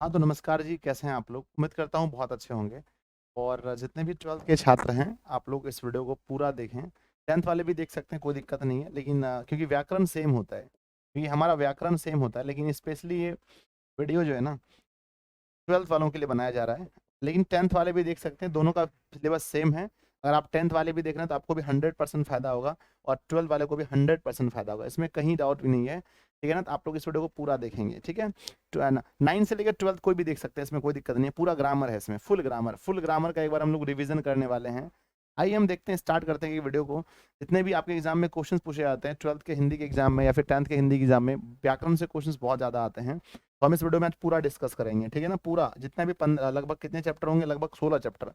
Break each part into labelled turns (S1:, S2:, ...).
S1: हाँ, तो नमस्कार जी, कैसे हैं आप लोग? उम्मीद करता हूँ बहुत अच्छे होंगे। और जितने भी 12th के छात्र हैं, आप लोग इस वीडियो को पूरा देखें। 10th वाले भी देख सकते हैं, कोई दिक्कत नहीं है, लेकिन क्योंकि व्याकरण सेम होता है, क्योंकि हमारा व्याकरण सेम होता है, लेकिन स्पेशली ये वीडियो जो है ना 12th वालों के लिए बनाया जा रहा है। लेकिन 10th वाले भी देख सकते हैं, दोनों का सिलेबस सेम है। अगर आप 10th वाले भी देख रहे हैं तो आपको भी 100% फ़ायदा होगा, और 12th वाले को भी 100% फ़ायदा होगा, इसमें कहीं डाउट भी नहीं है। ठीक है ना? तो आप लोग इस वीडियो को पूरा देखेंगे, ठीक है? 9 से लेकर 12th कोई भी देख सकते हैं, इसमें कोई दिक्कत नहीं है। पूरा ग्रामर है इसमें, फुल ग्रामर का एक बार हम लोग रिविजन करने वाले हैं। आइए हम देखते हैं, स्टार्ट करते हैं कि वीडियो को। जितने भी आपके एग्जाम में क्वेश्चन पूछे जाते हैं 12th के हिंदी के एग्जाम में या फिर 10th के हिंदी के एग्जाम में, व्याकरण से क्वेश्चन बहुत ज़्यादा आते हैं। तो हम इस वीडियो में आज पूरा डिस्कस करेंगे, ठीक है ना? पूरा जितना भी 15 लगभग कितने चैप्टर होंगे, लगभग 16 चैप्टर।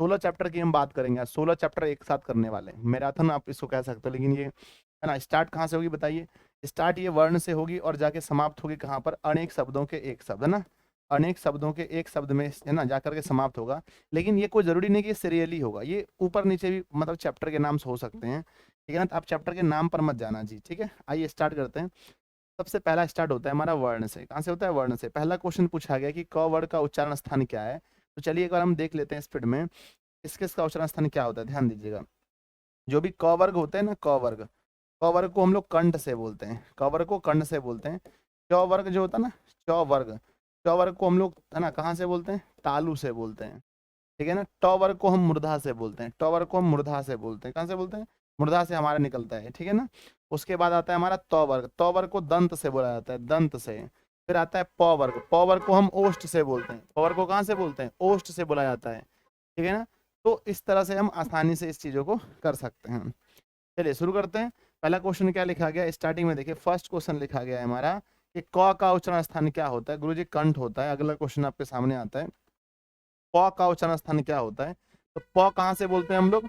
S1: 16 चैप्टर की हम बात करेंगे आज, 16 चैप्टर एक साथ करने वाले हैं। मैराथन आप इसको कह सकते हो, लेकिन ये है ना, स्टार्ट कहाँ से होगी बताइए? स्टार्ट ये वर्ण से होगी और जाके समाप्त होगी कहाँ पर? अनेक शब्दों के एक शब्द, है ना? अनेक शब्दों के एक शब्द में, है ना, जाकर के समाप्त होगा। लेकिन ये कोई जरूरी नहीं कि ये सीरियली होगा, ये ऊपर नीचे भी मतलब चैप्टर के नाम से हो सकते हैं, ठीक है ना? तो आप चैप्टर के नाम पर मत जाना जी, ठीक है? आइए स्टार्ट करते हैं। सबसे पहला स्टार्ट होता है हमारा वर्ण से। कहाँ से होता है? वर्ण से। पहला क्वेश्चन पूछा गया कि क वर्ग का उच्चारण स्थान क्या है। तो चलिए एक बार हम देख लेते हैं स्पीड में, इसका उच्चारण स्थान क्या होता है, ध्यान दीजिएगा। जो भी क वर्ग होते हैं ना, क वर्ग को हम लोग कंठ से बोलते हैं, क वर्ग को कंठ से बोलते हैं। च वर्ग जो होता है ना, च वर्ग को हम लोग, है ना, कहाँ से बोलते हैं? तालु से बोलते हैं, ठीक है ना? ट वर्ग को हम मूर्धा से बोलते हैं, ट वर्ग को हम मूर्धा से बोलते हैं। कहाँ से बोलते हैं? मूर्धा से हमारा निकलता है, ठीक है ना? उसके बाद आता है हमारा त वर्ग को दंत से बोला जाता है, दंत से। फिर आता है प वर्ग को हम ओष्ठ से बोलते हैं, प वर्ग को कहाँ से बोलते हैं? ओष्ठ से बोला जाता है, ठीक है ना? तो इस तरह से हम आसानी से इस चीजों को कर सकते हैं। चलिए शुरू करते हैं। पहला क्वेश्चन क्या लिखा गया स्टार्टिंग में? देखिए फर्स्ट क्वेश्चन लिखा गया है हमारा कि क का उच्चारण स्थान क्या होता है? गुरुजी कंठ होता है। अगला क्वेश्चन आपके सामने आता है, प का उच्चारण स्थान क्या होता है? तो प कहाँ से बोलते हैं हम लोग?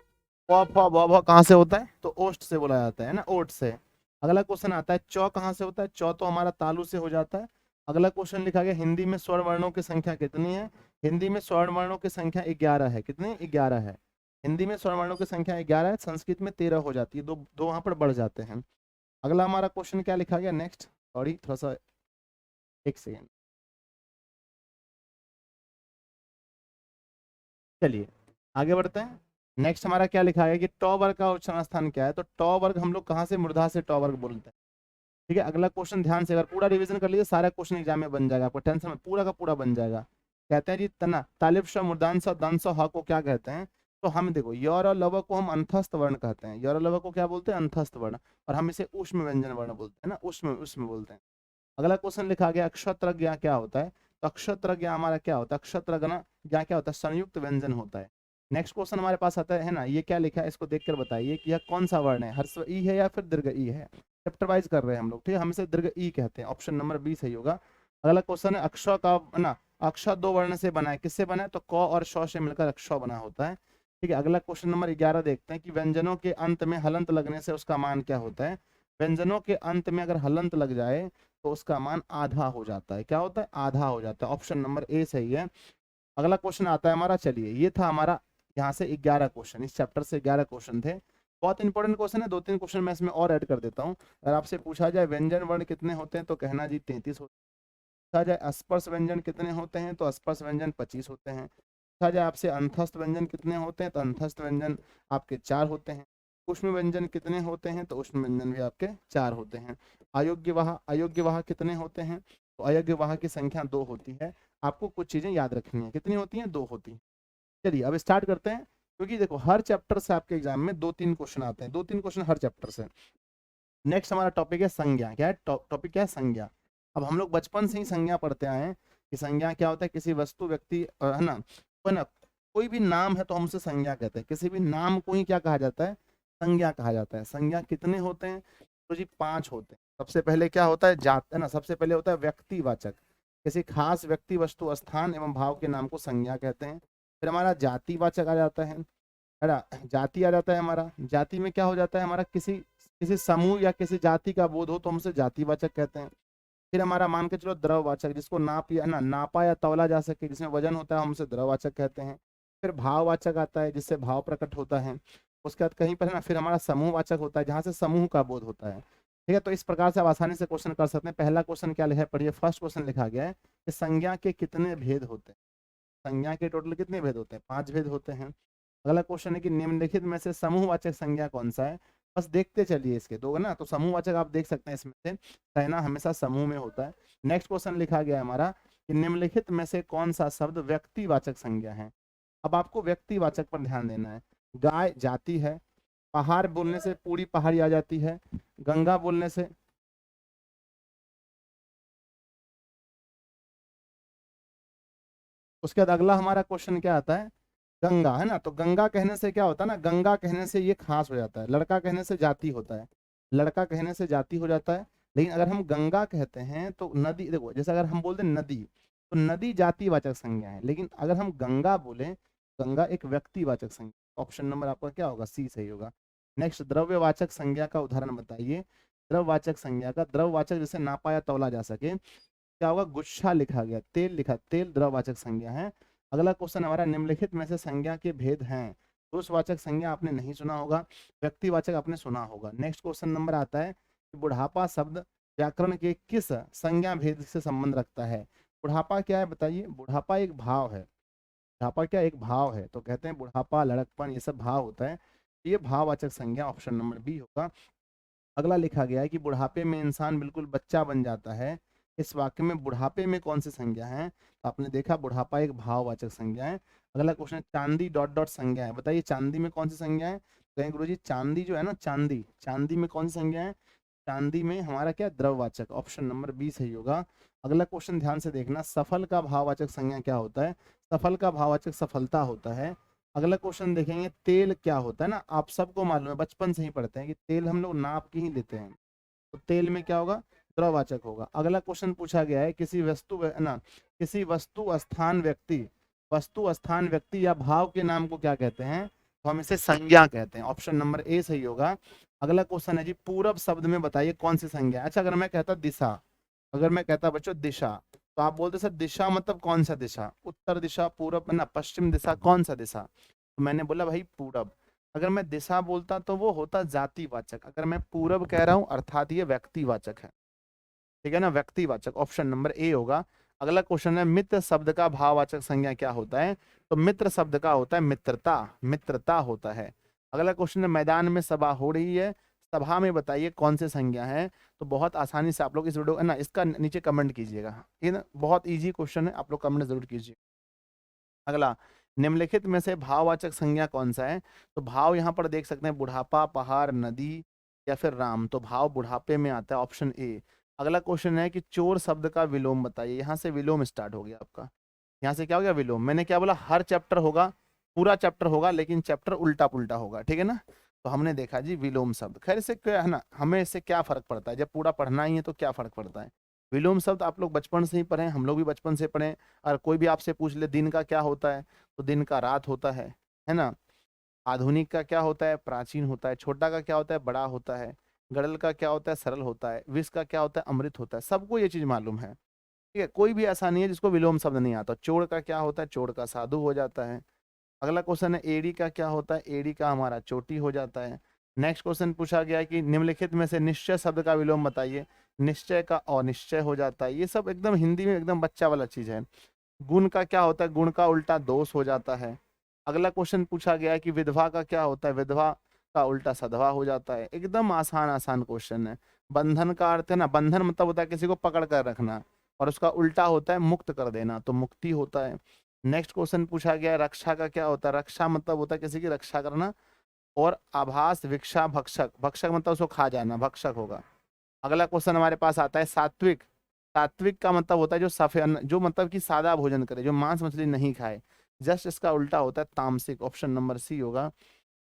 S1: प फ ब भ कहाँ से होता है? तो ओष्ठ से बोला जाता है ना, ओठ से। अगला क्वेश्चन आता है, च कहाँ से होता है? च तो हमारा तालु से हो जाता है। अगला क्वेश्चन लिखा गया, हिंदी में स्वर्ण वर्णों की संख्या कितनी है? हिंदी में स्वर्ण वर्णों की संख्या 11 है। कितनी? 11 है। हिंदी में स्वर्ण वर्णों की संख्या 11 है, संस्कृत में 13 हो जाती है, दो दो वहां पर बढ़ जाते हैं। अगला हमारा क्वेश्चन क्या लिखा गया नेक्स्ट? सॉरी थोड़ा सा, एक सेकेंड। चलिए आगे बढ़ते हैं। नेक्स्ट हमारा क्या लिखा है कि ट वर्ग का उच्चारण स्थान क्या है? तो ट वर्ग हम लोग कहाँ से, मूर्धा से ट वर्ग बोलते हैं, ठीक है? अगला क्वेश्चन ध्यान से अगर पूरा रिवीजन कर लीजिए, सारा क्वेश्चन एग्जाम में बन जाएगा, आपको टेंशन में, पूरा का पूरा बन जाएगा। कहते हैं जी तना, तालिब श मूर्धांश दंश ह को क्या कहते हैं? तो हम देखो, यर और लव को हम अंतस्थ वर्ण कहते हैं, यर और लव को क्या बोलते हैं? अंतस्थ वर्ण। और हम इसे ऊष्म व्यंजन वर्ण बोलते हैं ना, ऊष्म ऊष्म बोलते हैं। अगला क्वेश्चन लिखा गया, अक्षत्र ज्ञा क्या होता है? तो अक्षत्र ज्ञा हमारा क्या होता है? अक्षत्र ज्ञा क्या होता है? संयुक्त व्यंजन होता है। नेक्स्ट क्वेश्चन हमारे पास आता है ना, ये क्या लिखा है, इसको देखकर बताइए कि यह कौन सा वर्ण है, हर्स्व ई है या फिर दीर्घ ई है? चैप्टर वाइज कर रहे हैं हम लोग, ठीक है? हम इसे दीर्घ ई कहते हैं, ऑप्शन नंबर बी सही होगा। अगला क्वेश्चन है, अक्षर का ना, अक्षर दो वर्ण से बना है, किससे बना है? तो क और श से मिलकर अक्षर बना होता है, ठीक है? अगला क्वेश्चन नंबर 11 देखते हैं कि व्यंजनों के अंत में हलंत लगने से उसका मान क्या होता है? व्यंजनों के अंत में अगर हलंत लग जाए तो उसका मान आधा हो जाता है। क्या होता है? आधा हो जाता है। ऑप्शन नंबर ए सही है। अगला क्वेश्चन आता है हमारा, चलिए ये था हमारा यहाँ से 11 क्वेश्चन, इस चैप्टर से 11 क्वेश्चन थे। बहुत इंपॉर्टेंट क्वेश्चन है, दो तीन क्वेश्चन मैं इसमें और ऐड कर देता हूँ। अगर आपसे पूछा जाए व्यंजन वर्ण कितने होते हैं, तो कहना जी 33 होते हैं। पूछा जाए स्पर्श व्यंजन कितने होते हैं, तो स्पर्श व्यंजन 25 होते हैं। पूछा जाए आपसे अंतस्थ व्यंजन कितने होते हैं, तो अंतस्थ व्यंजन आपके 4 होते हैं। उष्म व्यंजन कितने होते हैं, तो उष्म व्यंजन भी आपके 4 होते हैं। अयोग्यवाह कितने होते हैं, तो अयोग्यवाह की संख्या 2 होती है। आपको कुछ चीजें याद रखनी है, कितनी होती हैं? 2 होती हैं। चलिए अब स्टार्ट करते हैं, क्योंकि देखो हर चैप्टर से आपके एग्जाम में 2-3 क्वेश्चन आते हैं, 2-3 क्वेश्चन हर चैप्टर से। नेक्स्ट हमारा टॉपिक है संज्ञा। क्या है टॉपिक? क्या है? संज्ञा। अब हम लोग बचपन से ही संज्ञा पढ़ते आए हैं कि संज्ञा क्या होता है, किसी वस्तु व्यक्ति है ना, कोई भी नाम है तो हम उसे संज्ञा कहते हैं, किसी भी नाम को ही क्या कहा जाता है? संज्ञा कहा जाता है। संज्ञा कितने होते हैं? तो जी 5 होते हैं। सबसे पहले क्या होता है? जात, है ना, सबसे पहले होता है व्यक्तिवाचक, किसी खास व्यक्ति वस्तु स्थान एवं भाव के नाम को संज्ञा कहते हैं। फिर हमारा जातिवाचक आ जाता है ना, जाति आ जाता है हमारा। जाति में क्या हो जाता है हमारा? किसी किसी समूह या किसी जाति का बोध हो तो हम उसे जातिवाचक कहते हैं। फिर हमारा मान के चलो द्रववाचक, जिसको नाप या ना नापा या तौला जा सके, जिसमें वजन होता है, हम उसे द्रववाचक कहते हैं। फिर भाववाचक आता है, जिससे भाव प्रकट होता है। उसके बाद कहीं पर है ना, फिर हमारा समूहवाचक होता है, जहाँ से समूह का बोध होता है। ठीक है, तो इस प्रकार से आप आसानी से क्वेश्चन कर सकते हैं। पहला क्वेश्चन क्या लिखा है, पढ़िए। फर्स्ट क्वेश्चन लिखा गया है कि संज्ञा के कितने भेद होते हैं। संज्ञा के टोटल कितने भेद होते हैं, 5 भेद होते हैं। अगला क्वेश्चन है कि निम्नलिखित में से समूहवाचक संज्ञा कौन सा है। बस देखते चलिए इसके दो ना, तो समूहवाचक आप देख सकते हैं इसमें से कहना हमेशा समूह में होता है। नेक्स्ट क्वेश्चन लिखा गया है हमारा कि निम्नलिखित में से कौन सा शब्द व्यक्तिवाचक संज्ञा है। अब आपको व्यक्तिवाचक पर ध्यान देना है। गाय जाति है, पहाड़ बोलने से पूरी पहाड़ी आ जाती है, गंगा बोलने से उसके बाद अगला हमारा क्वेश्चन क्या आता है, गंगा है ना। तो गंगा कहने से क्या होता है ना, गंगा कहने से ये खास हो जाता है। लड़का कहने से जाति होता है, लड़का कहने से जाति हो जाता है। लेकिन अगर हम गंगा कहते हैं तो नदी, देखो जैसे अगर हम बोलते हैं नदी, तो नदी जातिवाचक संज्ञा है। लेकिन अगर हम गंगा बोले, गंगा एक व्यक्तिवाचक संज्ञा। ऑप्शन नंबर आपका क्या होगा, सी सही होगा। नेक्स्ट, द्रव्यवाचक संज्ञा का उदाहरण बताइए। द्रववाचक संज्ञा का, द्रववाचक जैसे नापा या तौला जा सके, क्या होगा, गुच्छा लिखा गया, तेल लिखा, तेल द्रववाचक संज्ञा है। अगला क्वेश्चन हमारा, निम्नलिखित में से संज्ञा के भेद हैं। पुरुषवाचक संज्ञा आपने नहीं सुना होगा, व्यक्तिवाचक आपने सुना होगा। नेक्स्ट क्वेश्चन नंबर आता है कि बुढ़ापा शब्द व्याकरण के किस संज्ञा भेद से संबंध रखता है। बुढ़ापा क्या है बताइए, बुढ़ापा एक भाव है। बुढ़ापा क्या एक भाव है, तो कहते हैं बुढ़ापा, लड़कपन, ये सब भाव होता है। ये भाववाचक संज्ञा ऑप्शन नंबर बी होगा। अगला लिखा गया है कि बुढ़ापे में इंसान बिल्कुल बच्चा बन जाता है। इस वाक्य में बुढ़ापे में कौन सी संज्ञा है, तो आपने देखा बुढ़ापा एक भाववाचक संज्ञा है। अगला क्वेश्चन है, चांदी डॉट डॉट संज्ञा है, बताइए चांदी में कौन सी संज्ञा है। कहें गुरुजी चांदी जो है ना, चांदी, चांदी में कौन सी संज्ञा है, चांदी में हमारा क्या, द्रववाचक। ऑप्शन नंबर बी सही होगा। अगला क्वेश्चन ध्यान से देखना, सफल का भाववाचक संज्ञा क्या होता है। सफल का भाववाचक सफलता होता है। अगला क्वेश्चन देखेंगे, तेल क्या होता है ना, आप सबको मालूम है, बचपन से ही पढ़ते हैं कि तेल हम लोग नाप के ही लेते हैं। तो तेल में क्या होगा, द्रववाचक होगा। अगला क्वेश्चन पूछा गया है, किसी वस्तु ना, किसी वस्तु स्थान व्यक्ति, वस्तु स्थान व्यक्ति या भाव के नाम को क्या कहते हैं, तो हम इसे संज्ञा कहते हैं। ऑप्शन नंबर ए सही होगा। अगला क्वेश्चन है जी, पूरब शब्द में बताइए कौन सी संज्ञा है। अच्छा, अगर मैं कहता दिशा, अगर मैं कहता बच्चों दिशा, तो आप बोलते सर दिशा मतलब कौन सा दिशा, उत्तर दिशा, पूरब ना पश्चिम दिशा, कौन सा दिशा, तो मैंने बोला भाई पूरब। अगर मैं दिशा बोलता तो वो होता जातिवाचक, अगर मैं पूरब कह रहा हूं अर्थात ये व्यक्तिवाचक है। ठीक है ना, व्यक्तिवाचक, ऑप्शन नंबर ए होगा। अगला क्वेश्चन है, मित्र शब्द का भाववाचक संज्ञा क्या होता है, तो मित्र शब्द का होता है मित्रता, मित्रता होता है। अगला क्वेश्चन है, मैदान में सभा हो रही है, सभा में बताइए कौन से संज्ञा है। तो बहुत आसानी से आप लोग इस वीडियो ना, इसका नीचे कमेंट कीजिएगा, ये ना बहुत इजी क्वेश्चन है, आप लोग कमेंट जरूर कीजिए। अगला, निम्नलिखित में से भाववाचक संज्ञा कौन सा है, तो भाव यहाँ पर देख सकते हैं, बुढ़ापा, पहाड़, नदी या फिर राम, तो भाव बुढ़ापे में आता है, ऑप्शन ए। अगला क्वेश्चन है कि चोर शब्द का विलोम बताइए। यहाँ से विलोम स्टार्ट हो गया आपका, यहाँ से क्या हो गया, विलोम। मैंने क्या बोला, हर चैप्टर होगा, पूरा चैप्टर होगा, लेकिन चैप्टर उल्टा पुल्टा होगा, ठीक है ना। तो हमने देखा जी विलोम शब्द, खैर इससे क्या है ना, हमें इससे क्या फर्क पड़ता है, जब पूरा पढ़ना ही है तो क्या फर्क पड़ता है। विलोम शब्द आप लोग बचपन से ही पढ़े, हम लोग भी बचपन से पढ़े। और कोई भी आपसे पूछ ले दिन का क्या होता है, तो दिन का रात होता है ना। आधुनिक का क्या होता है, प्राचीन होता है। छोटा का क्या होता है, बड़ा होता है। गड़ल का क्या होता है, सरल होता है। विष का क्या होता है, अमृत होता है। सबको ये चीज मालूम है, ठीक है। कोई भी ऐसा नहीं है जिसको विलोम शब्द नहीं आता। चोर का क्या होता है, चोर का साधु हो जाता है। अगला क्वेश्चन है, एड़ी का क्या होता है, एड़ी का हमारा चोटी हो जाता है। नेक्स्ट क्वेश्चन पूछा गया है कि निम्नलिखित में से निश्चय शब्द का विलोम बताइए। निश्चय का अनिश्चय हो जाता है। ये सब एकदम हिंदी में एकदम बच्चा वाला चीज है। गुण का क्या होता है, गुण का उल्टा दोष हो जाता है। अगला क्वेश्चन पूछा गया है कि विधवा का क्या होता है, विधवा का उल्टा सधवा हो जाता है। एकदम आसान आसान क्वेश्चन है। बंधन का अर्थ है ना, बंधन मतलब होता है किसी को पकड़ कर रखना, और उसका उल्टा होता है मुक्त कर देना, तो मुक्ति होता है। नेक्स्ट क्वेश्चन पूछा गया है, रक्षा का क्या होता है। रक्षा मतलब होता है किसी की रक्षा करना। और आभास, भिक्षा, भक्षक, भक्षक मतलब उसको खा जाना, भक्षक होगा। अगला क्वेश्चन हमारे पास आता है, सात्विक। सात्विक का मतलब होता है जो सफेद, जो मतलब कि सादा भोजन करे, जो मांस मछली नहीं खाए। जस्ट इसका उल्टा होता है तामसिक, ऑप्शन नंबर सी होगा।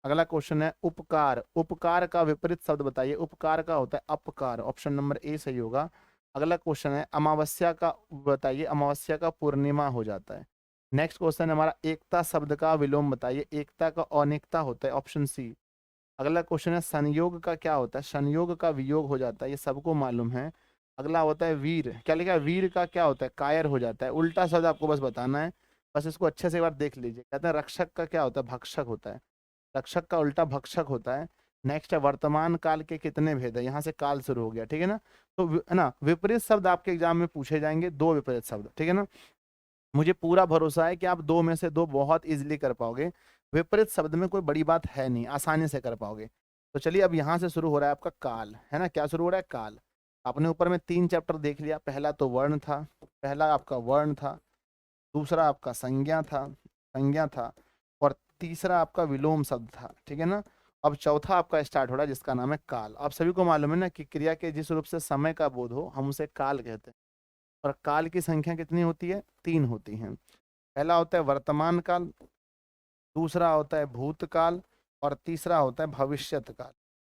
S1: अगला क्वेश्चन है, उपकार। उपकार का विपरीत शब्द बताइए। उपकार का होता है अपकार, ऑप्शन नंबर ए सही होगा। अगला क्वेश्चन है, अमावस्या का बताइए। अमावस्या का पूर्णिमा हो जाता है। नेक्स्ट क्वेश्चन है हमारा, एकता शब्द का विलोम बताइए। एकता का अनेकता होता है, ऑप्शन सी। अगला क्वेश्चन है, संयोग का क्या होता है। संयोग का वियोग हो जाता है, ये सबको मालूम है। अगला होता है वीर। क्या लिखा है, वीर का क्या होता है, कायर हो जाता है। उल्टा शब्द आपको बस बताना है, बस इसको अच्छे से एक बार देख लीजिए। कहते हैं रक्षक का क्या होता है, भक्षक होता है। रक्षक का उल्टा भक्षक होता है। नेक्स्ट है वर्तमान काल के कितने भेद है, यहाँ से काल शुरू हो गया, ठीक है ना। तो है ना, विपरीत शब्द आपके एग्जाम में पूछे जाएंगे, 2 विपरीत शब्द, ठीक है ना। मुझे पूरा भरोसा है कि आप 2 में से 2 बहुत इजीली कर पाओगे। विपरीत शब्द में कोई बड़ी बात है नहीं, आसानी से कर पाओगे। तो चलिए अब यहाँ से शुरू हो रहा है आपका काल, है ना। क्या शुरू हो रहा है, काल। आपने ऊपर में 3 चैप्टर देख लिया। पहला तो वर्ण था, पहला आपका वर्ण था, दूसरा आपका संज्ञा था, और तीसरा आपका विलोम शब्द था, ठीक है ना। अब चौथा आपका स्टार्ट हो रहा है जिसका नाम है काल। आप सभी को मालूम है ना कि क्रिया के जिस रूप से समय का बोध हो हम उसे काल कहते हैं। और काल की संख्या कितनी होती है, 3 होती हैं। पहला होता है वर्तमान काल, दूसरा होता है भूतकाल, और तीसरा होता है भविष्यत काल,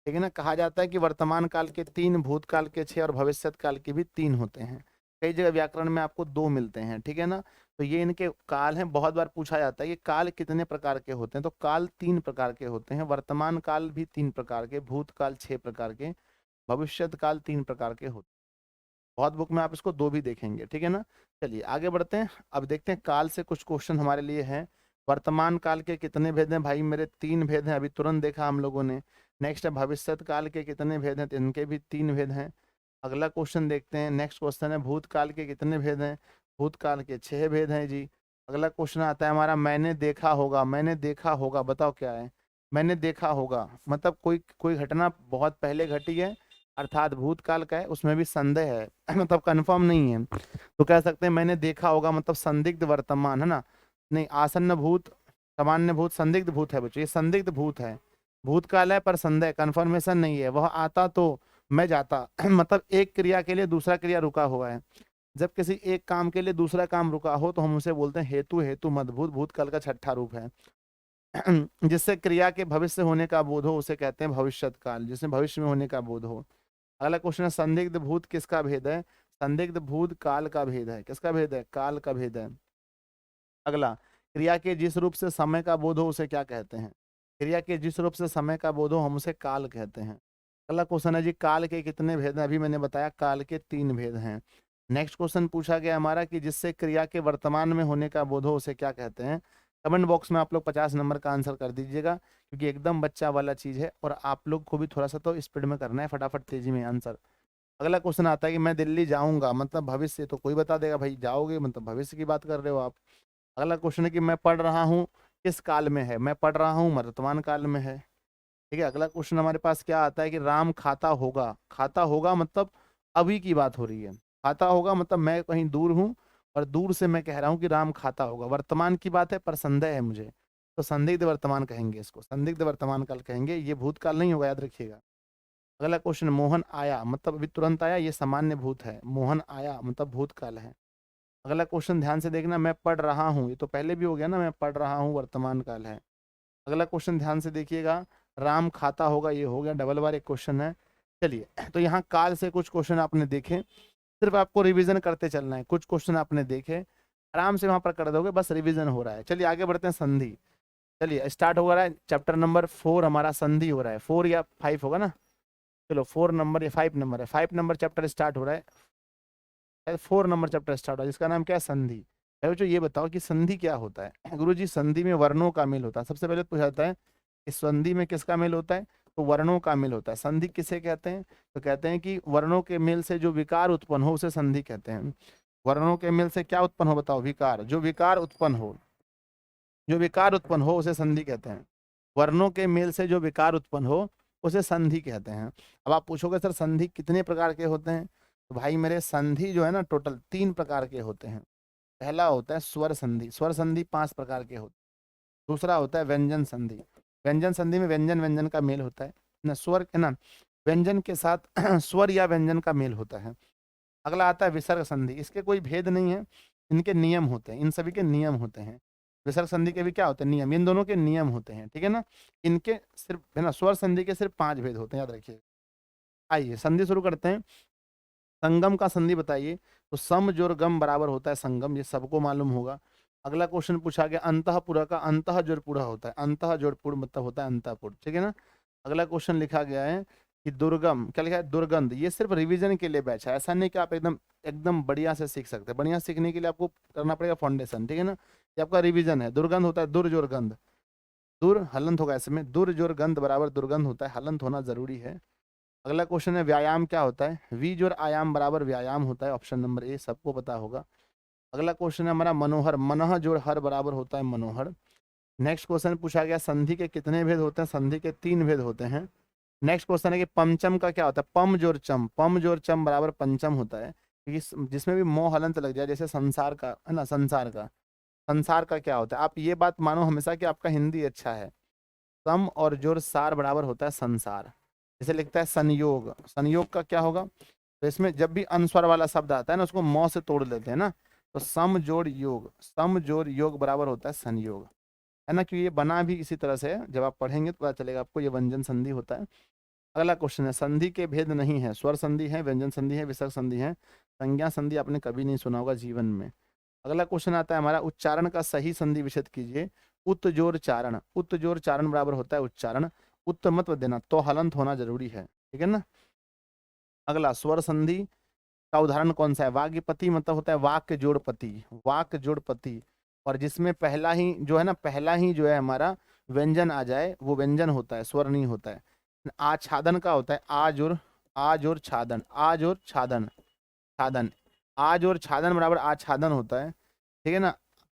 S1: ठीक है ना। कहा जाता है कि वर्तमान काल के 3, भूतकाल के 6 और भविष्यत काल के भी 3 होते हैं। कई जगह व्याकरण में आपको 2 मिलते हैं, ठीक है ना। तो ये इनके काल हैं। बहुत बार पूछा जाता है कि काल कितने प्रकार के होते हैं, तो काल 3 प्रकार के होते हैं। वर्तमान काल भी 3 प्रकार के, भूतकाल 6 प्रकार के, भविष्यत काल 3 प्रकार के होते हैं। बहुत बुक में आप इसको 2 भी देखेंगे, ठीक है ना। चलिए आगे बढ़ते हैं। अब देखते हैं काल से कुछ क्वेश्चन हमारे लिए हैं। वर्तमान काल के कितने भेद हैं, भाई मेरे 3 भेद हैं, अभी तुरंत देखा हम लोगों ने। नेक्स्ट है भविष्यत काल के कितने भेद हैं, तो इनके भी 3 भेद हैं। अगला क्वेश्चन देखते हैं। नेक्स्ट क्वेश्चन है भूतकाल के कितने भेद हैं, भूतकाल के 6 भेद हैं जी। अगला क्वेश्चन आता है हमारा मैंने देखा होगा, मैंने देखा होगा, बताओ क्या है। मैंने देखा होगा मतलब कोई कोई घटना बहुत पहले घटी है, अर्थात भूतकाल का है, उसमें भी संदेह है मतलब कंफर्म नहीं है, तो कह सकते हैं मैंने देखा होगा, मतलब संदिग्ध वर्तमान, है ना। नहीं, आसन्न भूत, सामान्य भूत, संदिग्ध भूत है बच्चों, ये संदिग्ध भूत है। भूतकाल है पर संदेह, कंफर्मेशन नहीं है। वह आता तो मैं जाता मतलब एक क्रिया के लिए दूसरा क्रिया रुका हुआ है। जब किसी एक काम के लिए दूसरा काम रुका हो तो हम उसे बोलते हैं हेतु, हेतु मदभूत, भूतकाल का छठा रूप है। जिससे क्रिया के भविष्य होने का बोध हो उसे कहते हैं भविष्यत काल, जिसमें भविष्य में होने का बोध हो। अगला क्वेश्चन है संदिग्ध भूत किसका भेद है, संदिग्ध भूत काल का भेद है। किसका भेद है, काल का भेद है। अगला, क्रिया के जिस रूप से समय का बोध हो उसे क्या कहते हैं, क्रिया के जिस रूप से समय का बोध हो हम उसे काल कहते हैं। अगला क्वेश्चन है जी काल के कितने भेद हैं, अभी मैंने बताया काल के 3 भेद हैं। नेक्स्ट क्वेश्चन पूछा गया हमारा कि जिससे क्रिया के वर्तमान में होने का बोध हो उसे क्या कहते हैं। कमेंट बॉक्स में आप लोग 50 नंबर का आंसर कर दीजिएगा, क्योंकि एकदम बच्चा वाला चीज है और आप लोग को भी थोड़ा सा तो स्पीड में करना है, फटाफट तेजी में आंसर। अगला क्वेश्चन आता है कि मैं दिल्ली जाऊंगा, मतलब भविष्य, तो कोई बता देगा भाई जाओगे मतलब भविष्य की बात कर रहे हो आप। अगला क्वेश्चन है कि मैं पढ़ रहा हूँ, किस काल में है, मैं पढ़ रहा हूँ वर्तमान काल में है, ठीक है। अगला क्वेश्चन हमारे पास क्या आता है कि राम खाता होगा, खाता होगा मतलब अभी की बात हो रही है, खाता होगा मतलब मैं कहीं दूर हूँ और दूर से मैं कह रहा हूँ कि राम खाता होगा, वर्तमान की बात है पर संदेह है मुझे, तो संदिग्ध वर्तमान कहेंगे, इसको संदिग्ध वर्तमान काल कहेंगे, ये भूतकाल नहीं होगा, याद रखिएगा। अगला क्वेश्चन, मोहन आया मतलब अभी तुरंत आया, ये सामान्य भूत है, मोहन आया मतलब भूतकाल है। अगला क्वेश्चन ध्यान से देखना, मैं पढ़ रहा हूँ, ये तो पहले भी हो गया ना, मैं पढ़ रहा हूँ वर्तमान काल है। अगला क्वेश्चन ध्यान से देखिएगा, राम खाता होगा, ये हो गया, डबल बार एक क्वेश्चन है। चलिए तो यहाँ काल से कुछ क्वेश्चन आपने देखे, सिर्फ आपको रिवीजन करते चलना है, कुछ क्वेश्चन आपने देखे आराम से वहां पर कर दोगे, बस रिवीजन हो रहा है। चलिए आगे बढ़ते हैं, संधि। चलिए स्टार्ट हो रहा है, चैप्टर नंबर 4 हमारा संधि हो रहा है, 4 या 5 होगा ना, चलो 4 नंबर या 5 नंबर है, 5 नंबर चैप्टर स्टार्ट हो रहा है, 4 नंबर चैप्टर स्टार्ट हो रहा है जिसका नाम क्या है, संधि। भाई बच्चों ये बताओ कि संधि क्या होता है। गुरु जी संधि में वर्णों का मेल होता है, सबसे पहले पूछा जाता है इस संधि में किसका मेल होता है, तो वर्णों का मेल होता है। संधि किसे कहते हैं, तो कहते हैं कि वर्णों के मेल से जो विकार उत्पन्न हो उसे संधि कहते हैं। वर्णों के मेल से क्या उत्पन्न हो, बताओ, विकार, जो विकार उत्पन्न हो, जो विकार उत्पन्न हो उसे संधि कहते हैं। वर्णों के मेल से जो विकार उत्पन्न हो उसे संधि कहते हैं। अब आप पूछोगे सर संधि कितने प्रकार के होते हैं, तो भाई मेरे संधि जो है ना टोटल 3 प्रकार के होते हैं। पहला होता है स्वर संधि, स्वर संधि 5 प्रकार के होते हैं। दूसरा होता है व्यंजन संधि, व्यंजन संधि में व्यंजन व्यंजन का मेल होता है ना, स्वर है ना, व्यंजन के साथ स्वर या व्यंजन का मेल होता है। अगला आता है विसर्ग संधि, इसके कोई भेद नहीं है, इनके नियम होते हैं, इन सभी के नियम होते हैं। विसर्ग संधि के भी क्या होते हैं, नियम, इन दोनों के नियम होते हैं, ठीक है ना। इनके सिर्फ है ना, स्वर संधि के सिर्फ 5 भेद होते हैं, याद रखिए। आइए संधि शुरू करते हैं। संगम का संधि बताइए, तो सम जोर गम बराबर होता है संगम, ये सबको मालूम होगा। अगला क्वेश्चन पूछा गया अंतःपुर का, अंतः जोड़ पूरा होता है, अंतः जोड़ पूर्ण मतलब होता है अंतःपुर, ठीक है ना। अगला क्वेश्चन लिखा गया है कि दुर्गम, क्या लिखा है, दुर्गंध, ये सिर्फ रिवीजन के लिए बैच है, ऐसा नहीं कि आप एकदम एकदम बढ़िया से सीख सकते हैं। बढ़िया सीखने के लिए आपको करना पड़ेगा फाउंडेशन, ठीक है ना, ये आपका रिवीजन है। दुर्गंध होता है दुर्जोर गंध, दुर हलंत होगा इसमें, दुर जोर गंध बराबर दुर्गंध होता है, हलंत होना जरूरी है। अगला क्वेश्चन है व्यायाम क्या होता है, वी जोर आयाम बराबर व्यायाम होता है, ऑप्शन नंबर ए सबको पता होगा। अगला क्वेश्चन है हमारा मनोहर, मनह जोड़ हर बराबर होता है मनोहर। नेक्स्ट क्वेश्चन पूछा गया संधि के कितने भेद होते हैं, संधि के 3 भेद होते हैं। नेक्स्ट क्वेश्चन है कि पंचम का क्या होता है, पम जोर चम, पम जोर चम बराबर पंचम होता है, क्योंकि जिसमें भी मोह हलंत लग जाए, जैसे संसार का है ना, संसार का क्या होता है, आप ये बात मानो हमेशा कि आपका हिंदी अच्छा है। सम और जोर सार बराबर होता है संसार। जैसे लिखता है संयोग, संयोग का क्या होगा, तो इसमें जब भी अनुस्वर वाला शब्द आता है ना, उसको मौ से तोड़ लेते हैं ना, तो सम जोड़ योग, सम जोड़ योग बराबर होता है संयोग, है ना, क्योंकि ये बना भी इसी तरह से है, जब आप पढ़ेंगे तो पता चलेगा आपको, ये व्यंजन संधि होता है। अगला क्वेश्चन है संधि के भेद नहीं है, स्वर संधि है, व्यंजन संधि है, विसर्ग संधि है, संज्ञा संधि आपने कभी नहीं सुना होगा जीवन में। अगला क्वेश्चन आता है हमारा उच्चारण का सही संधि विच्छेद कीजिए। उत जोर चारण, उत जोर चारण बराबर होता है उच्चारण, उत्त मत देना, तो हलंत होना जरूरी है, ठीक है ना। अगला स्वर संधि का उदाहरण कौन सा है, वाग्यपति मतलब होता है वाक्य जोड़पति, वाक्य जोड़पति, और जिसमें पहला ही जो है ना, पहला ही जो है हमारा व्यंजन आ जाए वो व्यंजन होता है, स्वर नहीं होता है। आच्छादन का होता है आज और छादन, आज और छादन, छादन, आज और छादन बराबर आच्छादन होता है, ठीक है ना।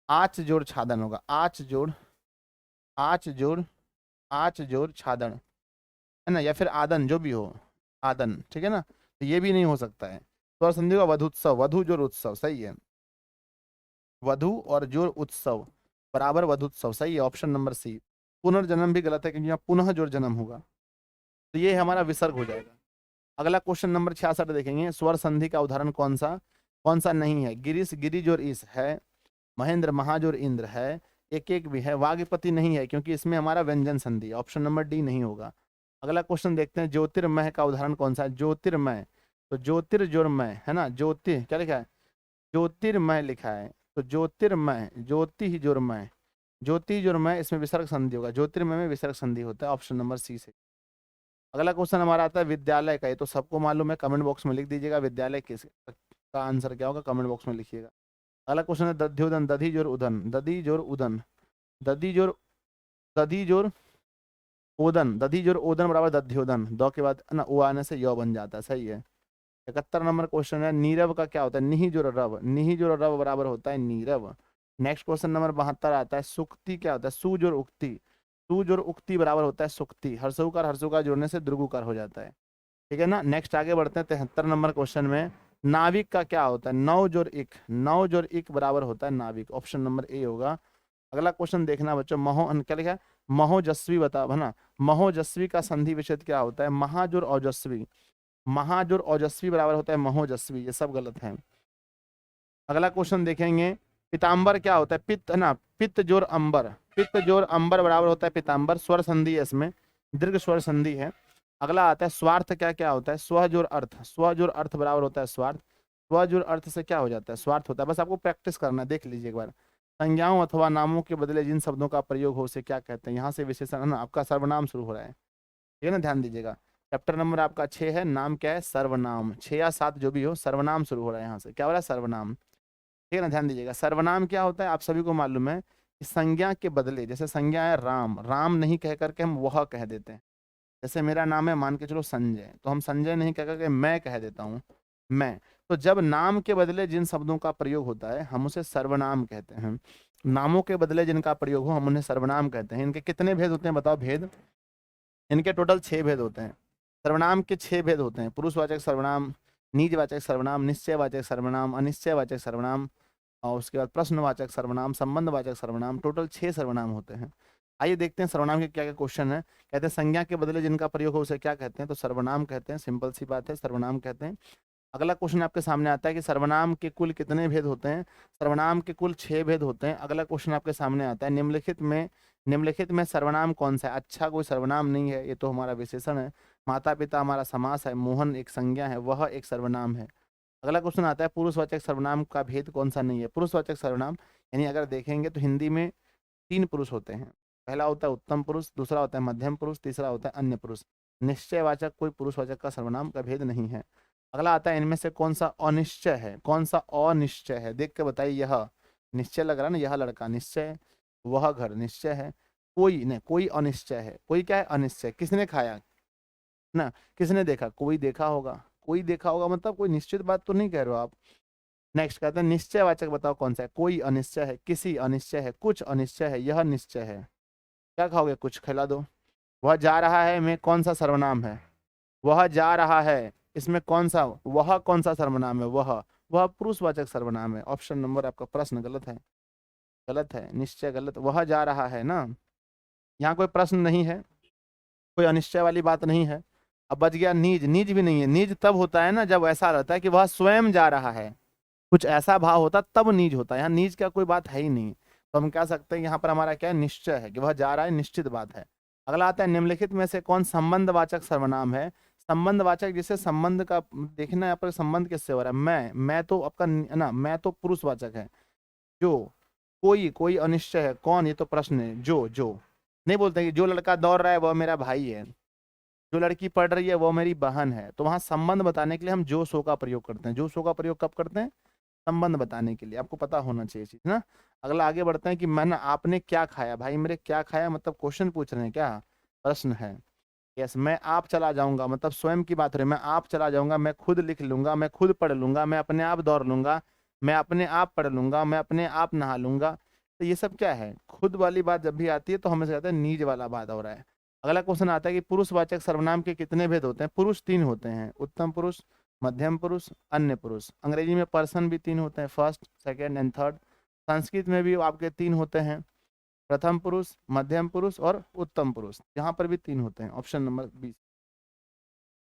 S1: आच जोड़ छादन होगा, आच जोड़ आच जोड़ छादन, है ना, या फिर आदन जो भी हो, आदन, ठीक है ना, तो ये भी नहीं हो सकता है। स्वर संधि का वधुत्सव, वधु जोड़ उत्सव, सही है, वधु और जोड़ उत्सव बराबर वधुत्सव, सही है, ऑप्शन नंबर सी। पुनर्जन्म भी गलत है, क्योंकि यहाँ पुनः जोड़ जन्म होगा, तो ये हमारा विसर्ग हो जाएगा। अगला क्वेश्चन नंबर 66 देखेंगे, स्वर संधि का उदाहरण कौन सा नहीं है, गिरीश गिरिज और इस है, महेंद्र महाज और इंद्र है, एक एक भी है, वाग्यपति नहीं है क्योंकि इसमें हमारा व्यंजन संधि, ऑप्शन नंबर डी नहीं होगा। अगला क्वेश्चन देखते हैं ज्योतिर्मय का उदाहरण कौन सा है, ज्योतिर्मय, तो ज्योतिर्जोरमय है ना, ज्योति क्या लिखा है, ज्योतिर्मय लिखा है, तो ज्योतिर्मय, ज्योति ही जोरमय, ज्योति जोरमय, इसमें विसर्ग संधि होगा, ज्योतिर्मय में विसर्ग संधि होता है, ऑप्शन नंबर सी से। अगला क्वेश्चन हमारा आता है विद्यालय का, ये तो सबको मालूम है, कमेंट बॉक्स में लिख दीजिएगा विद्यालय किस का आंसर क्या होगा, कमेंट बॉक्स में लिखिएगा। अगला क्वेश्चन है दध्योदन, दधी जोर उदन, दधी जोर उदन, दधी जोर, दधी जोर ओदन, दधी जोर ओदन बराबर दध्योदन, दो के बाद ना ओ आने से यो बन जाता है, सही है। 71 नंबर क्वेश्चन है नीरव का क्या होता है, निही जोर रव, निही जोर रव बराबर होता है नीरव। नेक्स्ट क्वेश्चन नंबर 72 आता है सुक्ति क्या होता है, सु जोर उक्ति, सु जोर उक्ति बराबर होता है सुक्ति, हर्षुकार जोड़ने से द्रुगुकार हो जाता है, ठीक है ना। नेक्स्ट आगे बढ़ते हैं 73 नंबर क्वेश्चन में, नाविक का क्या होता है, नौ जोर इक, नौ जोर इक बराबर होता है नाविक, ऑप्शन नंबर ए होगा। अगला क्वेश्चन देखना बच्चों, क्या लिखा है, महोजस्वी बता, है ना, महोजस्वी का संधि विच्छेद क्या होता है, महाजोर ओजस्वी, महाजोर ओजस्वी बराबर होता है महोजस्वी, ये सब गलत है। अगला क्वेश्चन देखेंगे, पीताम्बर क्या होता है, पित्त है ना, पित्त जोर अंबर, पित्त जोर अंबर बराबर होता है पीताम्बर, स्वर संधि है इसमें, दीर्घ स्वर संधि है। अगला आता है स्वार्थ क्या क्या होता है, स्वजोर अर्थ, स्वजोर अर्थ बराबर होता है स्वार्थ, स्वजोर अर्थ से क्या हो जाता है, स्वार्थ होता है, बस आपको प्रैक्टिस करना है, देख लीजिए एक बार। संज्ञाओं अथवा नामों के बदले जिन शब्दों का प्रयोग हो उसे क्या कहते हैं, यहाँ से विशेषण है ना, आपका सर्वनाम शुरू हो रहा है, ठीक है ना, ध्यान दीजिएगा। चैप्टर नंबर आपका 6 है, नाम क्या है, सर्वनाम, 6 या 7 जो भी हो, सर्वनाम शुरू हो रहा है, यहाँ से क्या हो रहा है, सर्वनाम, ठीक है ना, ध्यान दीजिएगा। सर्वनाम क्या होता है, आप सभी को मालूम है कि संज्ञा के बदले, जैसे संज्ञा है राम, राम नहीं कह करके हम वह कह देते हैं, जैसे मेरा नाम है मान के चलो संजय, तो हम संजय नहीं कह करके मैं कह देता हूँ, मैं, तो जब नाम के बदले जिन शब्दों का प्रयोग होता है हम उसे सर्वनाम कहते हैं, नामों के बदले जिनका प्रयोग हो हम उन्हें सर्वनाम कहते हैं। इनके कितने भेद होते हैं बताओ, भेद इनके टोटल 6 भेद होते हैं। सर्वनाम के 6 भेद होते हैं, पुरुषवाचक सर्वनाम, निजवाचक सर्वनाम, निश्चयवाचक सर्वनाम, अनिश्चयवाचक सर्वनाम, और उसके बाद प्रश्नवाचक सर्वनाम, संबंधवाचक सर्वनाम, टोटल 6 सर्वनाम होते हैं। आइए देखते हैं सर्वनाम के क्या क्या क्वेश्चन है। कहते हैं संज्ञा के बदले जिनका प्रयोग हो उसे क्या कहते हैं, तो सर्वनाम कहते हैं, सिंपल सी बात है, सर्वनाम कहते हैं। अगला क्वेश्चन आपके सामने आता है कि सर्वनाम के कुल कितने भेद होते हैं, सर्वनाम के कुल 6 भेद होते हैं। अगला क्वेश्चन आपके सामने आता है, निम्नलिखित में सर्वनाम कौन सा है, अच्छा कोई सर्वनाम नहीं है, ये तो हमारा विशेषण है, माता पिता हमारा समास है, मोहन एक संज्ञा है, वह एक सर्वनाम है। अगला क्वेश्चन आता है पुरुषवाचक सर्वनाम का भेद कौन सा नहीं है, पुरुषवाचक सर्वनाम यानी अगर देखेंगे तो हिंदी में 3 पुरुष होते हैं, पहला होता है उत्तम पुरुष, दूसरा होता है मध्यम पुरुष, तीसरा होता है अन्य पुरुष। निश्चयवाचक कोई पुरुषवाचक का सर्वनाम का भेद नहीं है। अगला आता है इनमें से कौन सा अनिश्चय है, कौन सा अनिश्चय है, देख के बताइए। यह निश्चय लग रहा है ना, यह लड़का निश्चय, वह घर निश्चय है, कोई नहीं, कोई अनिश्चय है। कोई क्या है? अनिश्चय। किसने खाया ना, किसने देखा? कोई देखा होगा। कोई देखा होगा मतलब कोई निश्चित बात तो नहीं कह रहे हो आप। नेक्स्ट कहते हैं निश्चयवाचक बताओ कौन सा है? कोई अनिश्चय है, किसी अनिश्चय है, कुछ अनिश्चय है, यह निश्चय है। क्या खाओगे? कुछ खिला दो। वह जा रहा है में कौन सा सर्वनाम है? वह जा रहा है, इसमें कौन सा, वह कौन सा सर्वनाम है? वह पुरुषवाचक सर्वनाम है। ऑप्शन नंबर आपका प्रश्न गलत है, गलत है, निश्चय गलत। वह जा रहा है ना, यहाँ कोई प्रश्न नहीं है, कोई अनिश्चय वाली बात नहीं है। अब बच गया नीज। नीज भी नहीं है। नीज तब होता है ना जब ऐसा रहता है कि वह स्वयं जा रहा है, कुछ ऐसा भाव होता तब नीज होता है। यहाँ नीज का कोई बात है ही नहीं, तो हम कह सकते हैं यहाँ पर हमारा क्या है? निश्चय है कि वह जा रहा है, निश्चित बात है। अगला आता है निम्नलिखित में से कौन संबंधवाचक सर्वनाम है? संबंधवाचक जिसे संबंध का देखना, यहाँ पर संबंध किससे हो रहा है? मैं तो आपका है ना, मैं तो पुरुषवाचक है। जो, कोई अनिश्चय है, कौन? ये तो प्रश्न है। जो नहीं बोलते कि जो लड़का दौड़ रहा है वह मेरा भाई है, जो लड़की पढ़ रही है वो मेरी बहन है। तो वहां संबंध बताने के लिए हम जो सो का प्रयोग करते हैं। जो सो का प्रयोग कब करते हैं? संबंध बताने के लिए। आपको पता होना चाहिए चीज ना। अगला आगे बढ़ते हैं कि मैं ना, आपने क्या खाया? भाई मेरे क्या खाया मतलब क्वेश्चन पूछ रहे हैं क्या? प्रश्न है। यस। मैं आप चला जाऊंगा मतलब स्वयं की बात हो रही है। मैं आप चला जाऊंगा, मैं खुद लिख लूंगा, मैं खुद पढ़ लूंगा, मैं अपने आप दौड़ लूंगा, मैं अपने आप पढ़ लूंगा, मैं अपने आप नहा लूंगा। तो ये सब क्या है? खुद वाली बात जब भी आती है तो हमें कहते हैं नीज वाला बात हो रहा है। अगला क्वेश्चन आता है कि पुरुषवाचक सर्वनाम के कितने भेद होते हैं? पुरुष 3 होते हैं, उत्तम पुरुष, मध्यम पुरुष, अन्य पुरुष। अंग्रेजी में पर्सन भी 3 होते हैं, first, second and third. Sanskrit में भी आपके 3 होते हैं, प्रथम पुरुष, मध्यम पुरुष और उत्तम पुरुष। यहाँ पर भी 3 होते हैं। Option number 20।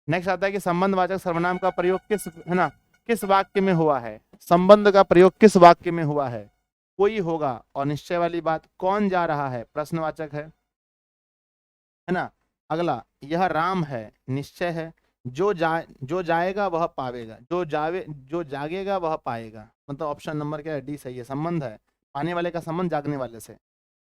S1: नेक्स्ट आता है कि संबंधवाचक सर्वनाम का प्रयोग किस, है ना, किस वाक्य में हुआ है? संबंध का प्रयोग किस वाक्य में हुआ है? कोई होगा, अनिश्चय वाली बात। कौन जा रहा है? प्रश्नवाचक है ना। अगला, यह राम है, निश्चय है। जो जाएगा वह पावेगा, जो जागेगा वह पाएगा। मतलब ऑप्शन नंबर क्या है? डी सही है। संबंध है, पाने वाले का संबंध जागने वाले से।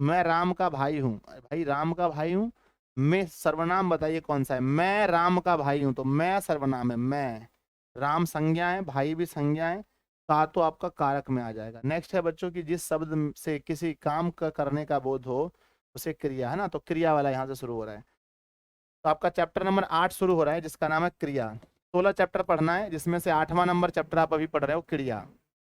S1: मैं राम का भाई हूँ। भाई राम का भाई हूँ। मैं सर्वनाम बताइए कौन सा है? मैं राम का भाई हूं, तो मैं सर्वनाम है। मैं, राम संज्ञा है, भाई भी संज्ञा है, का तो आपका कारक में आ जाएगा। नेक्स्ट है बच्चों की जिस शब्द से किसी काम का करने का बोध हो उसे क्रिया, है ना, तो क्रिया वाला यहाँ से शुरू हो रहा है। तो आपका चैप्टर नंबर 8 शुरू हो रहा है जिसका नाम है क्रिया। 16 चैप्टर पढ़ना है जिसमें से 8वां नंबर चैप्टर आप अभी पढ़ रहे हो, क्रिया।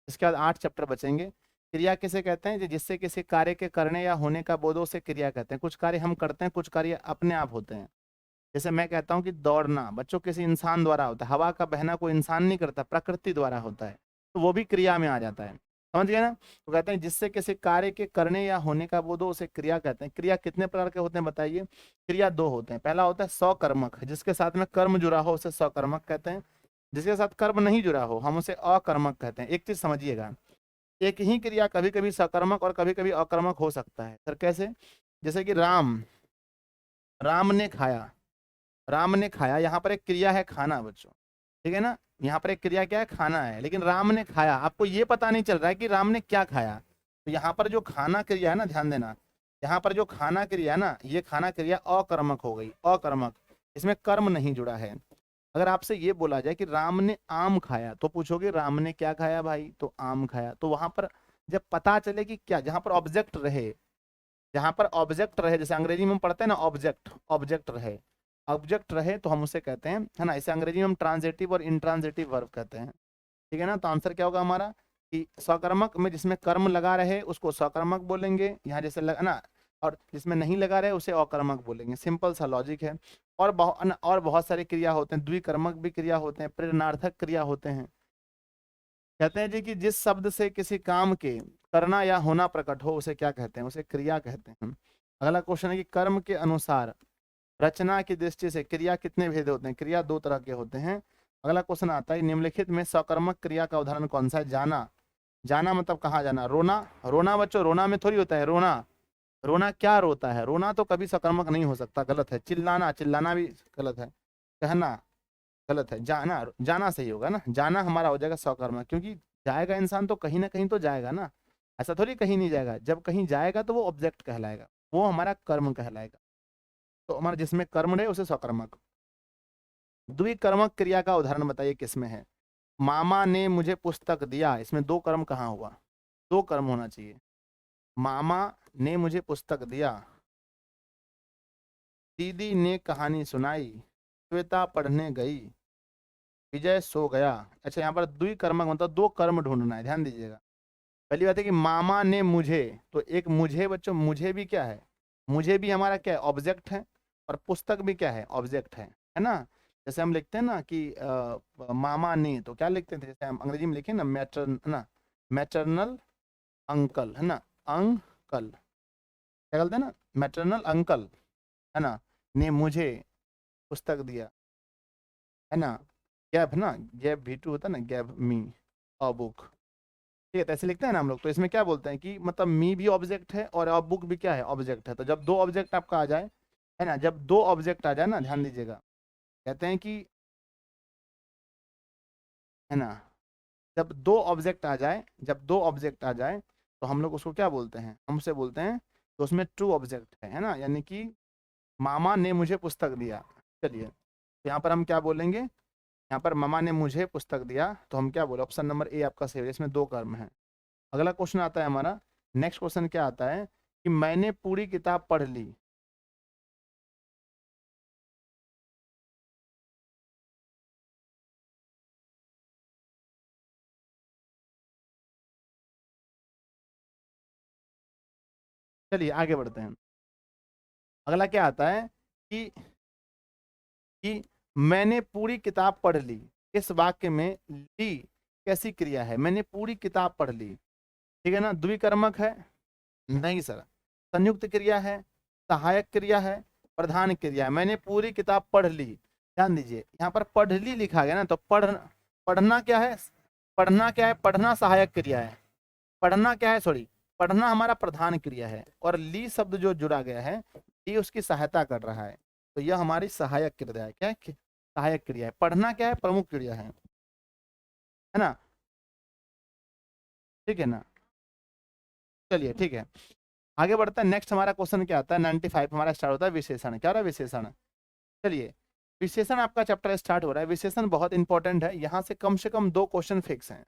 S1: इसके बाद 8 चैप्टर बचेंगे। क्रिया किसे कहते हैं? जिससे किसी कार्य के करने या होने का बोध हो उसे क्रिया कहते हैं। कुछ कार्य हम करते हैं, कुछ कार्य अपने आप होते हैं। जैसे मैं कहता हूँ कि दौड़ना बच्चों किसी इंसान द्वारा होता है, हवा का बहना कोई इंसान नहीं करता, प्रकृति द्वारा होता है, तो वो भी क्रिया में आ जाता है। समझ गए ना। तो कहते हैं जिससे किसी कार्य के करने या होने का बोध हो उसे क्रिया कहते हैं। क्रिया कितने प्रकार के होते हैं बताइए? क्रिया 2 होते हैं। पहला होता है सकर्मक, जिसके साथ में कर्म जुड़ा हो उसे सकर्मक कहते हैं। जिसके साथ कर्म नहीं जुड़ा हो हम उसे अकर्मक कहते हैं। एक चीज समझिएगा, एक ही क्रिया कभी कभी सकर्मक और कभी कभी अकर्मक हो सकता है। सर कैसे? जैसे कि राम ने खाया, राम ने खाया, यहाँ पर एक क्रिया है खाना बच्चों, ठीक है ना। यहाँ पर एक क्रिया क्या है? खाना है। लेकिन राम ने खाया, आपको ये पता नहीं चल रहा है कि राम ने क्या खाया। तो यहाँ पर जो खाना क्रिया है ना, ध्यान देना, यहाँ पर जो खाना क्रिया है ना, ये खाना क्रिया अकर्मक हो गई, अकर्मक। इसमें कर्म नहीं जुड़ा है। अगर आपसे ये बोला जाए कि राम ने आम खाया, तो पूछोगे राम ने क्या खाया भाई? तो आम खाया। तो वहां पर जब पता चले कि क्या, जहां पर ऑब्जेक्ट रहे, जहां पर ऑब्जेक्ट रहे, जैसे अंग्रेजी में हम पढ़ते हैं ना, ऑब्जेक्ट, ऑब्जेक्ट रहे, ऑब्जेक्ट रहे तो हम उसे कहते हैं, है ना। इसे अंग्रेजी में हम ट्रांजिटिव और इंट्रांजिटिव वर्ब कहते हैं, ठीक है ना। तो आंसर क्या होगा हमारा कि सकर्मक में जिसमें कर्म लगा रहे उसको सकर्मक बोलेंगे, यहाँ जैसे लगा ना, और जिसमें नहीं लगा रहे उसे अकर्मक बोलेंगे। सिंपल सा लॉजिक है। और बहुत सारी क्रिया होते हैं, द्विकर्मक भी क्रिया होते हैं, प्रेरणार्थक क्रिया होते हैं। कहते हैं जी कि जिस शब्द से किसी काम के करना या होना प्रकट हो उसे क्या कहते हैं? उसे क्रिया कहते हैं। अगला क्वेश्चन है कि कर्म के अनुसार रचना की दृष्टि से क्रिया कितने भेद होते हैं? क्रिया 2 तरह के होते हैं। अगला क्वेश्चन आता है निम्नलिखित में सकर्मक क्रिया का उदाहरण कौन सा है? जाना। जाना मतलब कहाँ जाना? रोना। रोना बच्चों, रोना में थोड़ी होता है रोना। रोना क्या रोता है? रोना तो कभी सकर्मक नहीं हो सकता, गलत है। चिल्लाना, चिल्लाना भी गलत है। कहना गलत है। जाना, जाना सही होगा ना। जाना हमारा हो जाएगा सकर्मक, क्योंकि जाएगा इंसान तो कहीं ना कहीं तो जाएगा ना, ऐसा थोड़ी कहीं नहीं जाएगा। जब कहीं जाएगा तो वो ऑब्जेक्ट कहलाएगा, वो हमारा कर्म कहलाएगा। तो हमारा जिसमें कर्म रहे उसे सकर्मक। द्विकर्मक क्रिया का उदाहरण बताइए किसमें है? मामा ने मुझे पुस्तक दिया, इसमें 2 कर्म कहाँ हुआ? 2 कर्म होना चाहिए। मामा ने मुझे पुस्तक दिया, दीदी ने कहानी सुनाई, श्वेता पढ़ने गई, विजय सो गया। अच्छा, यहाँ पर द्विकर्मक मतलब दो कर्म ढूंढना है, ध्यान दीजिएगा। पहली बात है कि मामा ने मुझे, तो एक मुझे बच्चों, मुझे भी क्या है, मुझे भी हमारा क्या है, ऑब्जेक्ट है, और पुस्तक भी क्या है, ऑब्जेक्ट है ना। जैसे हम लिखते हैं ना कि मामा ने, तो क्या लिखते थे, जैसे हम अंग्रेजी में लिखे ना मैटरनल अंकल, है ना, अंकल, क्या बोलते हैं ना, मैटरनल अंकल, है ना, ने मुझे पुस्तक दिया, है ना, गैव ना, गैव V2 होता है ना, गैव मी अ बुक। ठीक है, तो ऐसे लिखते हैं ना हम लोग। तो इसमें क्या बोलते हैं कि मतलब मी भी ऑब्जेक्ट है और अ बुक भी क्या है, ऑब्जेक्ट है। तो जब दो ऑब्जेक्ट आपका आ जाए, है ना, जब दो ऑब्जेक्ट आ जाए ना, ध्यान दीजिएगा, कहते हैं कि, है ना, जब दो ऑब्जेक्ट आ जाए, जब दो ऑब्जेक्ट आ जाए, तो हम लोग उसको क्या बोलते हैं, हम उसे बोलते हैं, तो उसमें ट्रू ऑब्जेक्ट है ना, यानी कि मामा ने मुझे पुस्तक दिया। चलिए, तो यहाँ पर हम क्या बोलेंगे, यहाँ पर मामा ने मुझे पुस्तक दिया, तो हम क्या बोले, ऑप्शन नंबर ए आपका सही है, इसमें दो कर्म है। अगला क्वेश्चन आता है हमारा, नेक्स्ट क्वेश्चन क्या आता है कि मैंने पूरी किताब पढ़ ली। चलिए आगे बढ़ते हैं। अगला क्या आता है कि मैंने पूरी किताब पढ़ ली, इस वाक्य में ली कैसी क्रिया है, मैंने पूरी किताब पढ़ ली, ठीक है ना, द्विकर्मक है, नहीं सर, संयुक्त क्रिया है, सहायक क्रिया है, प्रधान क्रिया है। मैंने पूरी किताब पढ़ ली, ध्यान दीजिए, यहाँ पर पढ़ ली लिखा गया ना, तो पढ़ना क्या है, पढ़ना क्या है, पढ़ना सहायक क्रिया है, पढ़ना क्या है, सॉरी, पढ़ना हमारा प्रधान क्रिया है, और ली शब्द जो जुड़ा गया है, ली उसकी सहायता कर रहा है, तो यह हमारी सहायक क्रिया है। क्या है, सहायक क्रिया है। पढ़ना क्या है, प्रमुख क्रिया है ना, ठीक है ना। चलिए ठीक है, आगे बढ़ते हैं। नेक्स्ट हमारा क्वेश्चन क्या आता है, 95 हमारा स्टार्ट होता है विशेषण। क्या हो रहा है, विशेषण। चलिए, विशेषण आपका चैप्टर स्टार्ट हो रहा है। विशेषण बहुत इंपॉर्टेंट है, यहाँ से कम दो क्वेश्चन फिक्स हैं।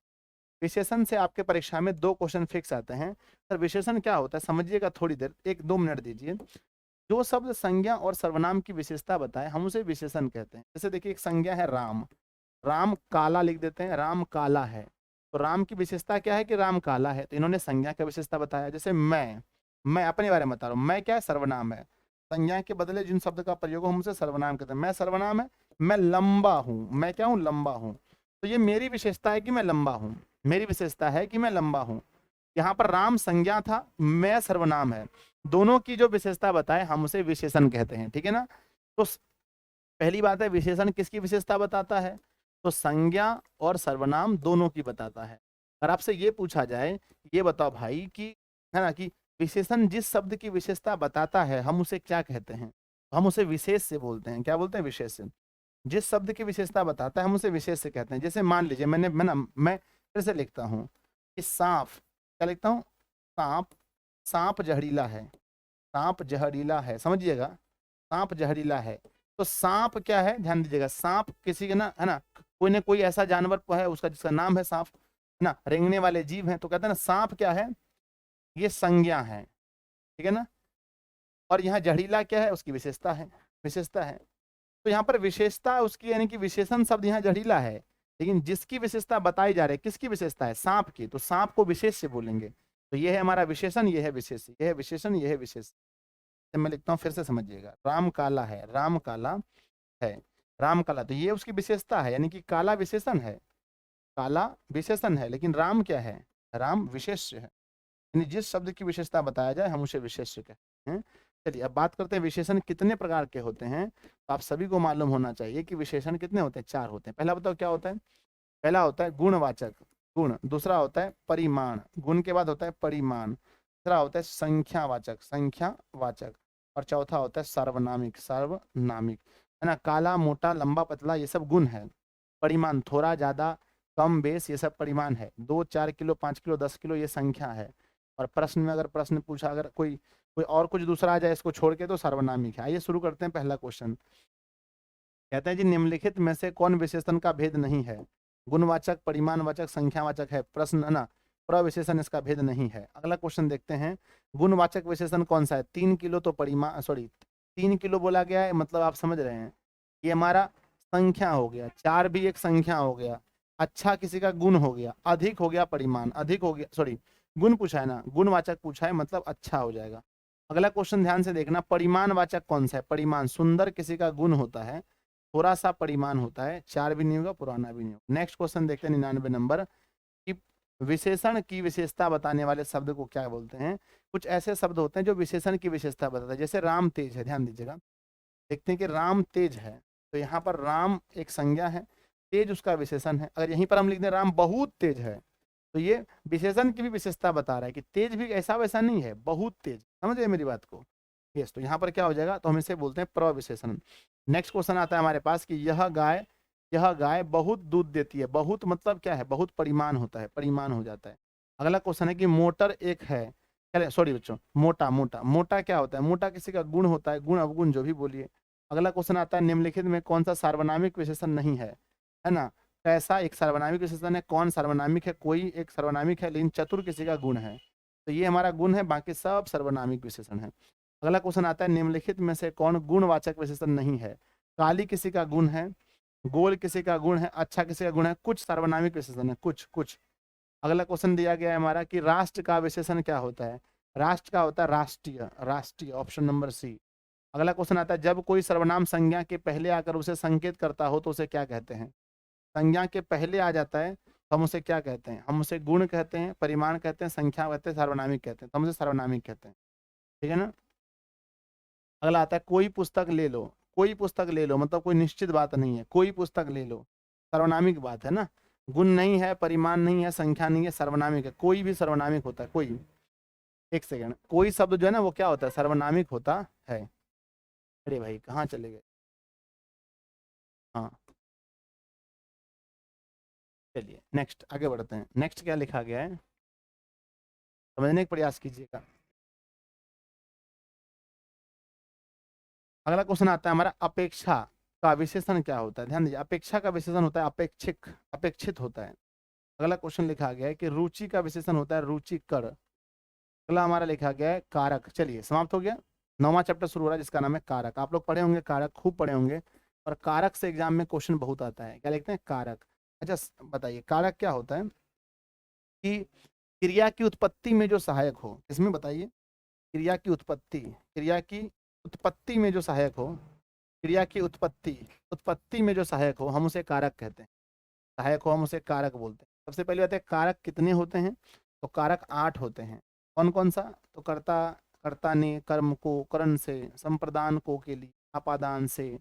S1: विशेषण से आपके परीक्षा में दो क्वेश्चन फिक्स आते हैं। सर विशेषण क्या होता है, समझिएगा, थोड़ी देर, एक दो मिनट दीजिए। जो शब्द संज्ञा और सर्वनाम की विशेषता बताए, हम उसे विशेषण कहते हैं। जैसे देखिए, एक संज्ञा है राम, राम काला लिख देते हैं, राम काला है, तो राम की विशेषता क्या है कि राम काला है, तो इन्होंने संज्ञा का विशेषता बताया। जैसे मैं अपने बारे में बता रहा हूँ, मैं क्या है, सर्वनाम है, संज्ञा के बदले जिन शब्द का प्रयोग हम उसे सर्वनाम कहते हैं। मैं सर्वनाम है, मैं लंबा हूँ, मैं क्या हूँ, लंबा हूँ, तो ये मेरी विशेषता है कि मैं लंबा हूँ, मेरी विशेषता है कि मैं लंबा हूँ। यहाँ पर राम संज्ञा था, मैं सर्वनाम है, दोनों की जो विशेषता बताए हम उसे विशेषण कहते हैं, ठीक है ना। तो पहली बात है, विशेषण किसकी विशेषता बताता है, तो संज्ञा और सर्वनाम दोनों की बताता है। अगर आपसे ये पूछा जाए, ये बताओ भाई कि, है ना, कि विशेषण जिस शब्द की विशेषता बताता है हम उसे क्या कहते हैं, तो हम उसे विशेष से बोलते हैं। क्या बोलते हैं, विशेष से। जिस शब्द की विशेषता बताता है हम उसे विशेष से कहते हैं। जैसे मान लीजिए, मैं फिर से लिखता हूँ कि सांप, क्या लिखता हूँ, सांप, सांप जहरीला है, सांप जहरीला है, समझिएगा, सांप जहरीला है। तो सांप क्या है, ध्यान दीजिएगा, सांप किसी के ना, है ना, कोई ना कोई ऐसा जानवर है उसका जिसका नाम है सांप, है ना, रेंगने वाले जीव हैं, तो कहते हैं ना सांप क्या है, ये संज्ञा है, ठीक है ना। और यहाँ जहरीला क्या है, उसकी विशेषता है, विशेषता है। तो यहाँ पर विशेषता उसकी, यानी कि विशेषण शब्द यहाँ जहरीला है, लेकिन जिसकी विशेषता बताई जा रही है, किसकी विशेषता है, सांप की, तो सांप को विशेष से बोलेंगे। तो ये है हमारा विशेषण, ये है विशेष, ये है विशेषण, ये है विशेष। मैं लिखता हूँ फिर से समझिएगा, राम काला है, राम काला है, राम काला, तो ये उसकी विशेषता है, यानी कि काला विशेषण है, काला विशेषण है, लेकिन राम क्या है, राम विशेष्य है। यानी जिस शब्द की विशेषता बताया जाए हम उसे विशेष्य कहते हैं। चलिए अब बात करते हैं विशेषण कितने प्रकार के होते हैं। तो आप सभी को मालूम होना चाहिए कि विशेषण कितने होते हैं, चार होते हैं। पहला बताओ क्या होता है, पहला होता है गुणवाचक, गुण। दूसरा होता है परिमाण, गुण के बाद होता है परिमाण। तीसरा होता है संख्यावाचक, संख्यावाचक। और चौथा होता है सार्वनामिक, सार्वनामिक, है ना। काला, मोटा, लंबा, पतला, ये सब गुण है। परिमाण थोड़ा ज्यादा, कम बेस, ये सब परिमाण है। 2 4 किलो, 5 किलो, 10 किलो, ये संख्या है। और प्रश्न में अगर प्रश्न पूछा, अगर कोई कोई और कुछ दूसरा आ जाए इसको छोड़ के, तो सार्वनामिक है। आइए शुरू करते हैं पहला क्वेश्चन। कहते हैं जी, निम्नलिखित में से कौन विशेषण का भेद नहीं है। गुणवाचक, परिमाणवाचक, संख्यावाचक है प्रश्न, है ना, प्रविशेषण इसका भेद नहीं है। अगला क्वेश्चन देखते हैं, गुणवाचक विशेषण कौन सा है, 3 किलो तो परिमाण, सॉरी 3 किलो बोला गया है, मतलब आप समझ रहे हैं ये हमारा संख्या हो गया, 4 भी एक संख्या हो गया, अच्छा किसी का गुण हो गया, अधिक हो गया परिमाण, अधिक हो गया, सॉरी गुण पूछा है ना, गुणवाचक पूछा है, मतलब अच्छा हो जाएगा। अगला क्वेश्चन ध्यान से देखना, परिमाणवाचक कौन सा है? परिमाण, सुंदर किसी का गुण होता है, थोड़ा सा परिमाण होता है, 4 भी नहीं होगा, पुराना भी नहीं होगा। नेक्स्ट क्वेश्चन देखते हैं 99 नंबर कि विशेषण की विशेषता बताने वाले शब्द को क्या बोलते हैं? कुछ ऐसे शब्द होते हैं जो विशेषण की विशेषता बताते हैं, जैसे राम तेज है, ध्यान दीजिएगा, देखते हैं कि राम तेज है, तो यहाँ पर राम एक संज्ञा है, तेज उसका विशेषण है। अगर यहीं पर हम लिख दें राम बहुत तेज है, तो ये विशेषण की भी विशेषता बता रहा है कि तेज भी ऐसा वैसा नहीं है, बहुत तेज, समझ गए मेरी बात को? यस, तो यहाँ पर क्या हो जाएगा, तो हम इसे बोलते हैं प्रविशेषण। नेक्स्ट क्वेश्चन आता है हमारे पास कि यह गाय बहुत दूध देती है, बहुत मतलब क्या है, बहुत परिमाण होता है, परिमाण हो जाता है। अगला क्वेश्चन है कि मोटर एक है, चले सॉरी बच्चों, मोटा, मोटा, मोटा क्या होता है? मोटा किसी का गुण होता है, गुण अवगुण जो भी बोलिए। अगला क्वेश्चन आता है निम्नलिखित में कौन सा सार्वनामिक विशेषण नहीं है ना? कैसा एक सार्वनामिक विशेषण है, कौन सार्वनामिक है? कोई एक सार्वनामिक है लेकिन चतुर किसी का गुण है, तो ये हमारा गुण है, बाकी सब सार्वनामिक विशेषण है। अगला क्वेश्चन आता है निम्नलिखित में से कौन गुणवाचक विशेषण नहीं है? काली किसी का गुण है, गोल किसी का गुण है, अच्छा किसी का गुण है, कुछ सार्वनामिक विशेषण है, कुछ कुछ। अगला क्वेश्चन दिया गया है हमारा कि राष्ट्र का विशेषण क्या होता है? राष्ट्र का होता है राष्ट्रीय, राष्ट्रीय, ऑप्शन नंबर सी। अगला क्वेश्चन आता है जब कोई सर्वनाम संज्ञा के पहले आकर उसे संकेत करता हो तो उसे क्या कहते हैं? संज्ञा के पहले आ जाता है तो हम उसे क्या कहते हैं? हम उसे गुण कहते हैं, परिमाण कहते हैं, संख्या कहते हैं, सार्वनामिक कहते हैं, तो हम उसे सार्वनामिक कहते हैं, ठीक है ना? अगला आता है कोई पुस्तक ले लो, कोई पुस्तक ले लो मतलब कोई निश्चित बात नहीं है, कोई पुस्तक ले लो, सर्वनामिक बात है ना, गुण नहीं है, परिमाण नहीं है, संख्या नहीं है, सर्वनामिक है, कोई भी सर्वनामिक होता है, कोई। एक सेकंड, कोई शब्द जो है ना वो क्या होता है? सर्वनामिक होता है। अरे भाई कहाँ चले गए? हाँ, चलिए नेक्स्ट आगे बढ़ते हैं। नेक्स्ट क्या लिखा गया है समझने का प्रयास कीजिएगा। अगला क्वेश्चन आता है हमारा अपेक्षा का विशेषण क्या होता है? ध्यान दीजिए, अपेक्षा का विशेषण होता है अपेक्षिक, अपेक्षित होता है। अगला क्वेश्चन लिखा गया है कि रुचि का विशेषण होता है रुचिकर। अगला हमारा लिखा गया है कारक। चलिए समाप्त हो गया, 9वां चैप्टर शुरू हो रहा है जिसका नाम है कारक। आप लोग पढ़े होंगे कारक, खूब पढ़े होंगे, और कारक से एग्जाम में क्वेश्चन बहुत आता है। क्या लिखते हैं? कारक। अच्छा बताइए कारक क्या होता है? कि क्रिया की उत्पत्ति में जो सहायक हो, इसमें बताइए, क्रिया की उत्पत्ति, क्रिया की उत्पत्ति में जो सहायक हो, क्रिया की उत्पत्ति, उत्पत्ति में जो सहायक हो हम उसे कारक कहते हैं, सहायक हो हम उसे कारक बोलते हैं। सबसे पहले बात है कारक कितने होते हैं? तो कारक 8 होते हैं। कौन कौन सा? तो कर्ता, कर्ता ने कर्म को करण से, संप्रदान को के लिए, अपादान से,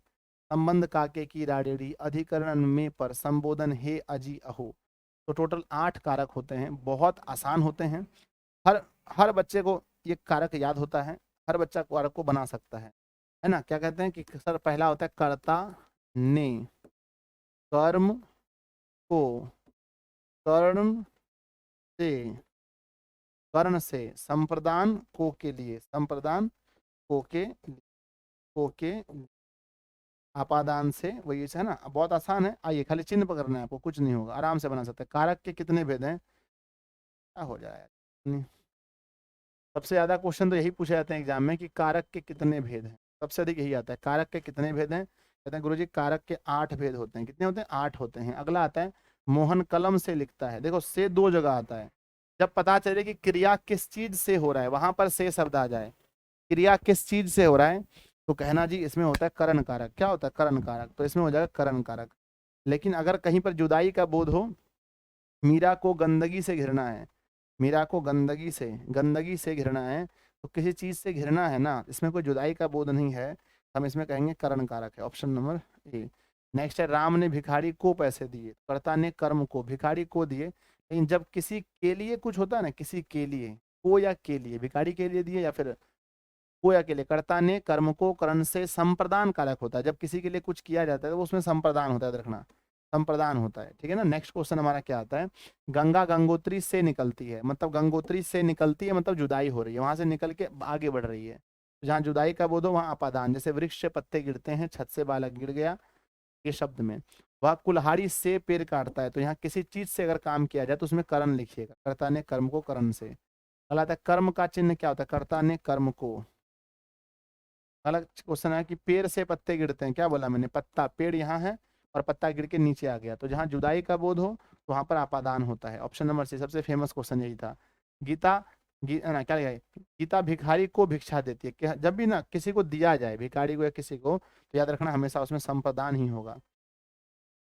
S1: संबंध काके की राडेड़ी, अधिकरण में पर, संबोधन हे अजी अहो। तो टोटल 8 कारक होते हैं, बहुत आसान होते हैं। हर हर बच्चे को ये कारक याद होता है, हर बच्चा कारक को बना सकता है ना? क्या कहते हैं कि सर पहला होता है कर्ता ने कर्म को कर्ण से, कर्ण से, संप्रदान को के लिए, संप्रदान को के आपादान से, वही है ना? बहुत आसान है, आइए खाली चिन्ह पकड़ना है आपको, कुछ नहीं होगा, आराम से बना सकते हैं। कारक के कितने भेद हैं? क्या हो जाएगा, सबसे ज्यादा क्वेश्चन तो यही पूछे जाते हैं एग्जाम में कि कारक के कितने भेद हैं, सबसे अधिक यही आता है, कारक के कितने भेद हैं? कहते हैं गुरुजी कारक के 8 भेद होते हैं। कितने होते हैं? 8 होते हैं। अगला आता है मोहन कलम से लिखता है। देखो से 2 जगह आता है, जब पता चले कि क्रिया किस चीज से हो रहा है वहां पर से शब्द आ जाए, क्रिया किस चीज से हो रहा है, तो कहना जी इसमें होता है करण कारक। क्या होता है? करण कारक, तो इसमें हो जाएगा करण कारक। लेकिन अगर कहीं पर जुदाई का बोध हो, मीरा को गंदगी से घिरना है, मीरा को गंदगी से घिरना है, तो किसी चीज से घिरना है ना, इसमें कोई जुदाई का बोध नहीं है, हम इसमें कहेंगे करण कारक है, ऑप्शन नंबर ए। नेक्स्ट है राम ने भिखारी को पैसे दिए, कर्ता ने कर्म को, भिखारी को दिए, लेकिन जब किसी के लिए कुछ होता है ना, किसी के लिए, को या के लिए, भिखारी के लिए दिए या फिर को या के लिए, कर्ता ने कर्म को करण से संप्रदान कारक होता है, जब किसी के लिए कुछ किया जाता है तो उसमें संप्रदान होता है, रखना संप्रदान होता है, ठीक है ना? नेक्स्ट क्वेश्चन हमारा क्या आता है? गंगा गंगोत्री से निकलती है, मतलब गंगोत्री से निकलती है मतलब जुदाई हो रही है, वहां से निकल के आगे बढ़ रही है, जहाँ जुदाई का बोध हो वहां अपादान, जैसे वृक्ष से पत्ते गिरते हैं, छत से बालक गिर गया, ये शब्द में। वह कुल्हाड़ी से पेड़ काटता है, तो यहाँ किसी चीज से अगर काम किया जाए तो उसमें करण लिखिएगा, कर्ता ने कर्म को करण से। अगला आता है कर्म का चिन्ह क्या होता है? कर्ता ने कर्म को, अगला क्वेश्चन है कि पेड़ से पत्ते गिरते हैं, क्या बोला मैंने, पत्ता, पेड़ यहाँ है और पत्ता गिर के नीचे आ गया, तो जहाँ जुदाई का बोध हो तो वहां पर आपादान होता है। ऑप्शन नंबर सी, सबसे फेमस क्वेश्चन यही था। गीता ना क्या लिखा है, गीता भिखारी को भिक्षा देती है, जब भी ना किसी को दिया जाए, भिखारी को या किसी को, तो याद रखना हमेशा उसमें संप्रदान ही होगा।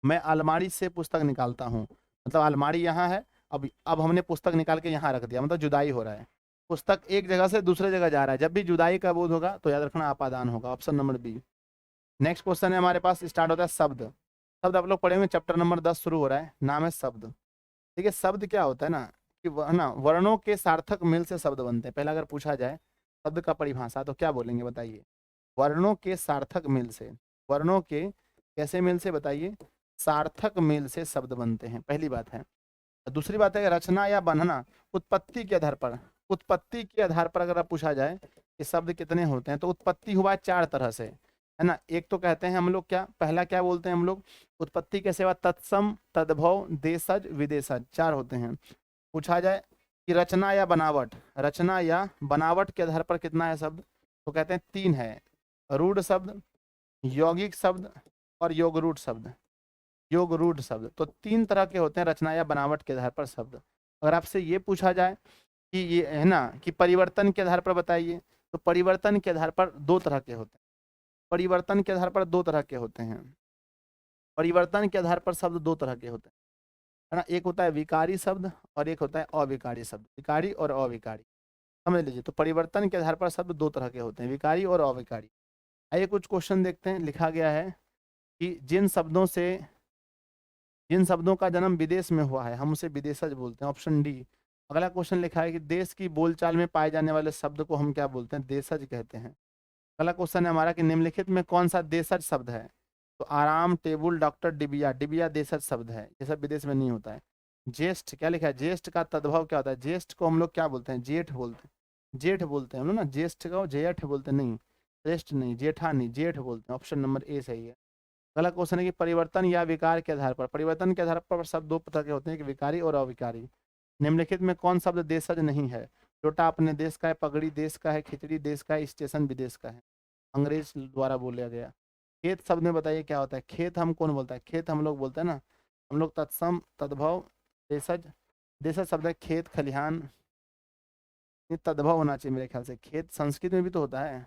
S1: मैं अलमारी से पुस्तक निकालता हूँ, मतलब अलमारी यहाँ है, अब हमने पुस्तक निकाल के यहाँ रख दिया, मतलब जुदाई हो रहा है, पुस्तक एक जगह से दूसरे जगह जा रहा है, जब भी जुदाई का बोध होगा तो याद रखना आपादान होगा। Option number B. Next question है हमारे पास, स्टार्ट होता है शब्द। शब्द आप लोग पढ़ेंगे, चैप्टर नंबर 10 शुरू हो रहा है, नाम है शब्द। देखिए शब्द क्या होता है ना, कि ना वर्णों के सार्थक मेल से शब्द बनते हैं। पहला अगर पूछा जाए शब्द का परिभाषा तो क्या बोलेंगे बताइए, वर्णों के सार्थक मेल से, वर्णों के कैसे मेल से बताइए, सार्थक मेल से शब्द बनते हैं, पहली बात है। दूसरी बात है रचना या बनना, उत्पत्ति के आधार पर, उत्पत्ति के आधार पर अगर आप पूछा जाए कि शब्द कितने होते हैं, तो उत्पत्ति हुआ है 4 तरह से, है ना। एक तो कहते हैं हम लोग क्या, पहला क्या बोलते हैं हम लोग, उत्पत्ति कैसे हुआ, तत्सम, तद्भव, देशज, विदेशज, 4 होते हैं। पूछा जाए कि रचना या बनावट, रचना या बनावट के आधार पर कितना है शब्द, तो कहते हैं 3 है, रूढ़ शब्द, यौगिक शब्द और योगरूढ़ शब्द, योग रूढ़ शब्द। तो 3 तरह के होते हैं रचना या बनावट के आधार पर शब्द। अगर आपसे ये पूछा जाए कि ये है ना कि परिवर्तन के आधार पर बताइए, तो परिवर्तन के आधार पर 2 तरह के होते हैं, परिवर्तन के आधार पर 2 तरह के होते हैं, परिवर्तन के आधार पर शब्द 2 तरह के होते हैं, है ना। एक होता है विकारी शब्द और एक होता है अविकारी शब्द, विकारी और अविकारी, समझ लीजिए। तो परिवर्तन के आधार पर शब्द 2 तरह के होते हैं, विकारी और अविकारी। आइए कुछ क्वेश्चन देखते हैं। लिखा गया है कि जिन शब्दों का जन्म विदेश में हुआ है हम उसे विदेशज बोलते हैं, ऑप्शन डी। अगला क्वेश्चन लिखा है कि देश की बोलचाल में पाए जाने वाले शब्द को हम क्या बोलते हैं, देशज कहते हैं। अगला क्वेश्चन है हमारा कि निम्नलिखित में कौन सा देशज शब्द है, तो आराम, टेबुल, डॉक्टर, डिबिया, डिबिया देशज शब्द है, ये सब विदेश में नहीं होता है। ज्येष्ठ, क्या लिखा है, ज्येष्ठ का तद्भव क्या होता है, ज्येष्ठ को हम लोग क्या बोलते हैं, जेठ बोलते हैं, जेठ बोलते हैं हम लोग ना, ज्येष्ठ को जेठ बोलते नहीं, श्रेष्ठ नहीं, जेठा नहीं, जेठ बोलते हैं। ऑप्शन नंबर ए सही है। अगला क्वेश्चन है कि परिवर्तन या विकार के आधार पर, परिवर्तन के आधार पर शब्द 2 तरह के होते हैं कि विकारी और अविकारी। निम्नलिखित में कौन शब्द देशज नहीं है, लोटा अपने देश का है, पगड़ी देश का है, खिचड़ी देश का है, स्टेशन विदेश का है, अंग्रेज द्वारा बोला गया। खेत शब्द में बताइए क्या होता है, खेत हम कौन बोलता है, खेत हम लोग बोलते हैं ना, हम लोग तत्सम, तद्भव, देशज, देशज शब्द है खेत, खलिहान, ये तद्भव होना चाहिए मेरे ख्याल से, खेत संस्कृत में भी तो होता है,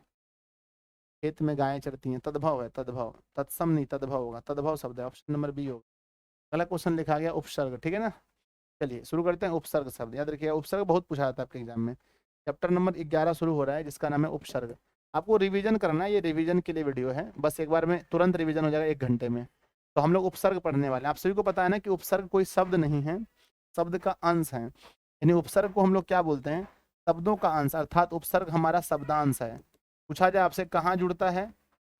S1: खेत में गायें चरती हैं, तद्भव है, तद्भव, तत्सम नहीं, तद्भव होगा, तद्भव शब्द है, ऑप्शन नंबर बी होगा। अगला क्वेश्चन लिखा गया उपसर्ग, ठीक है ना। चलिए शुरू करते हैं। उपसर्ग शब्द याद रखिएगा, उपसर्ग बहुत पूछा जाता है आपके एग्जाम में। चैप्टर नंबर 11 शुरू हो रहा है जिसका नाम है उपसर्ग। आपको रिवीजन करना है, ये रिवीजन के लिए वीडियो है, बस एक बार में तुरंत रिवीजन हो जाएगा 1 घंटे में। तो हम लोग उपसर्ग पढ़ने वाले हैं। आप सभी को पता है ना कि उपसर्ग कोई शब्द नहीं है, शब्द का अंश है, यानी उपसर्ग को हम लोग क्या बोलते हैं, शब्दों का अंश, अर्थात उपसर्ग हमारा शब्दांश है। पूछा जाए आपसे कहाँ जुड़ता है,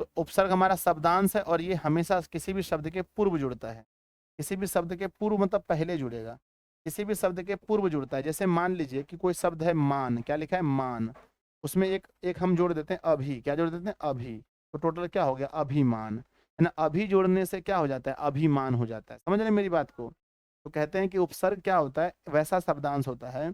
S1: तो उपसर्ग हमारा शब्दांश है और ये हमेशा किसी भी शब्द के पूर्व जुड़ता है, किसी भी शब्द के पूर्व मतलब पहले जुड़ेगा, किसी भी शब्द के पूर्व जुड़ता है। जैसे मान लीजिए कि कोई शब्द है मान, क्या लिखा है मान, उसमें एक हम जोड़ देते हैं अभी, क्या जोड़ देते हैं अभी, तो टोटल क्या हो गया अभिमान, है ना। अभी जोड़ने से क्या हो जाता है, अभिमान हो जाता है, समझ रहे हैं मेरी बात को। तो कहते हैं कि उपसर्ग क्या होता है, वैसा शब्दांश होता है,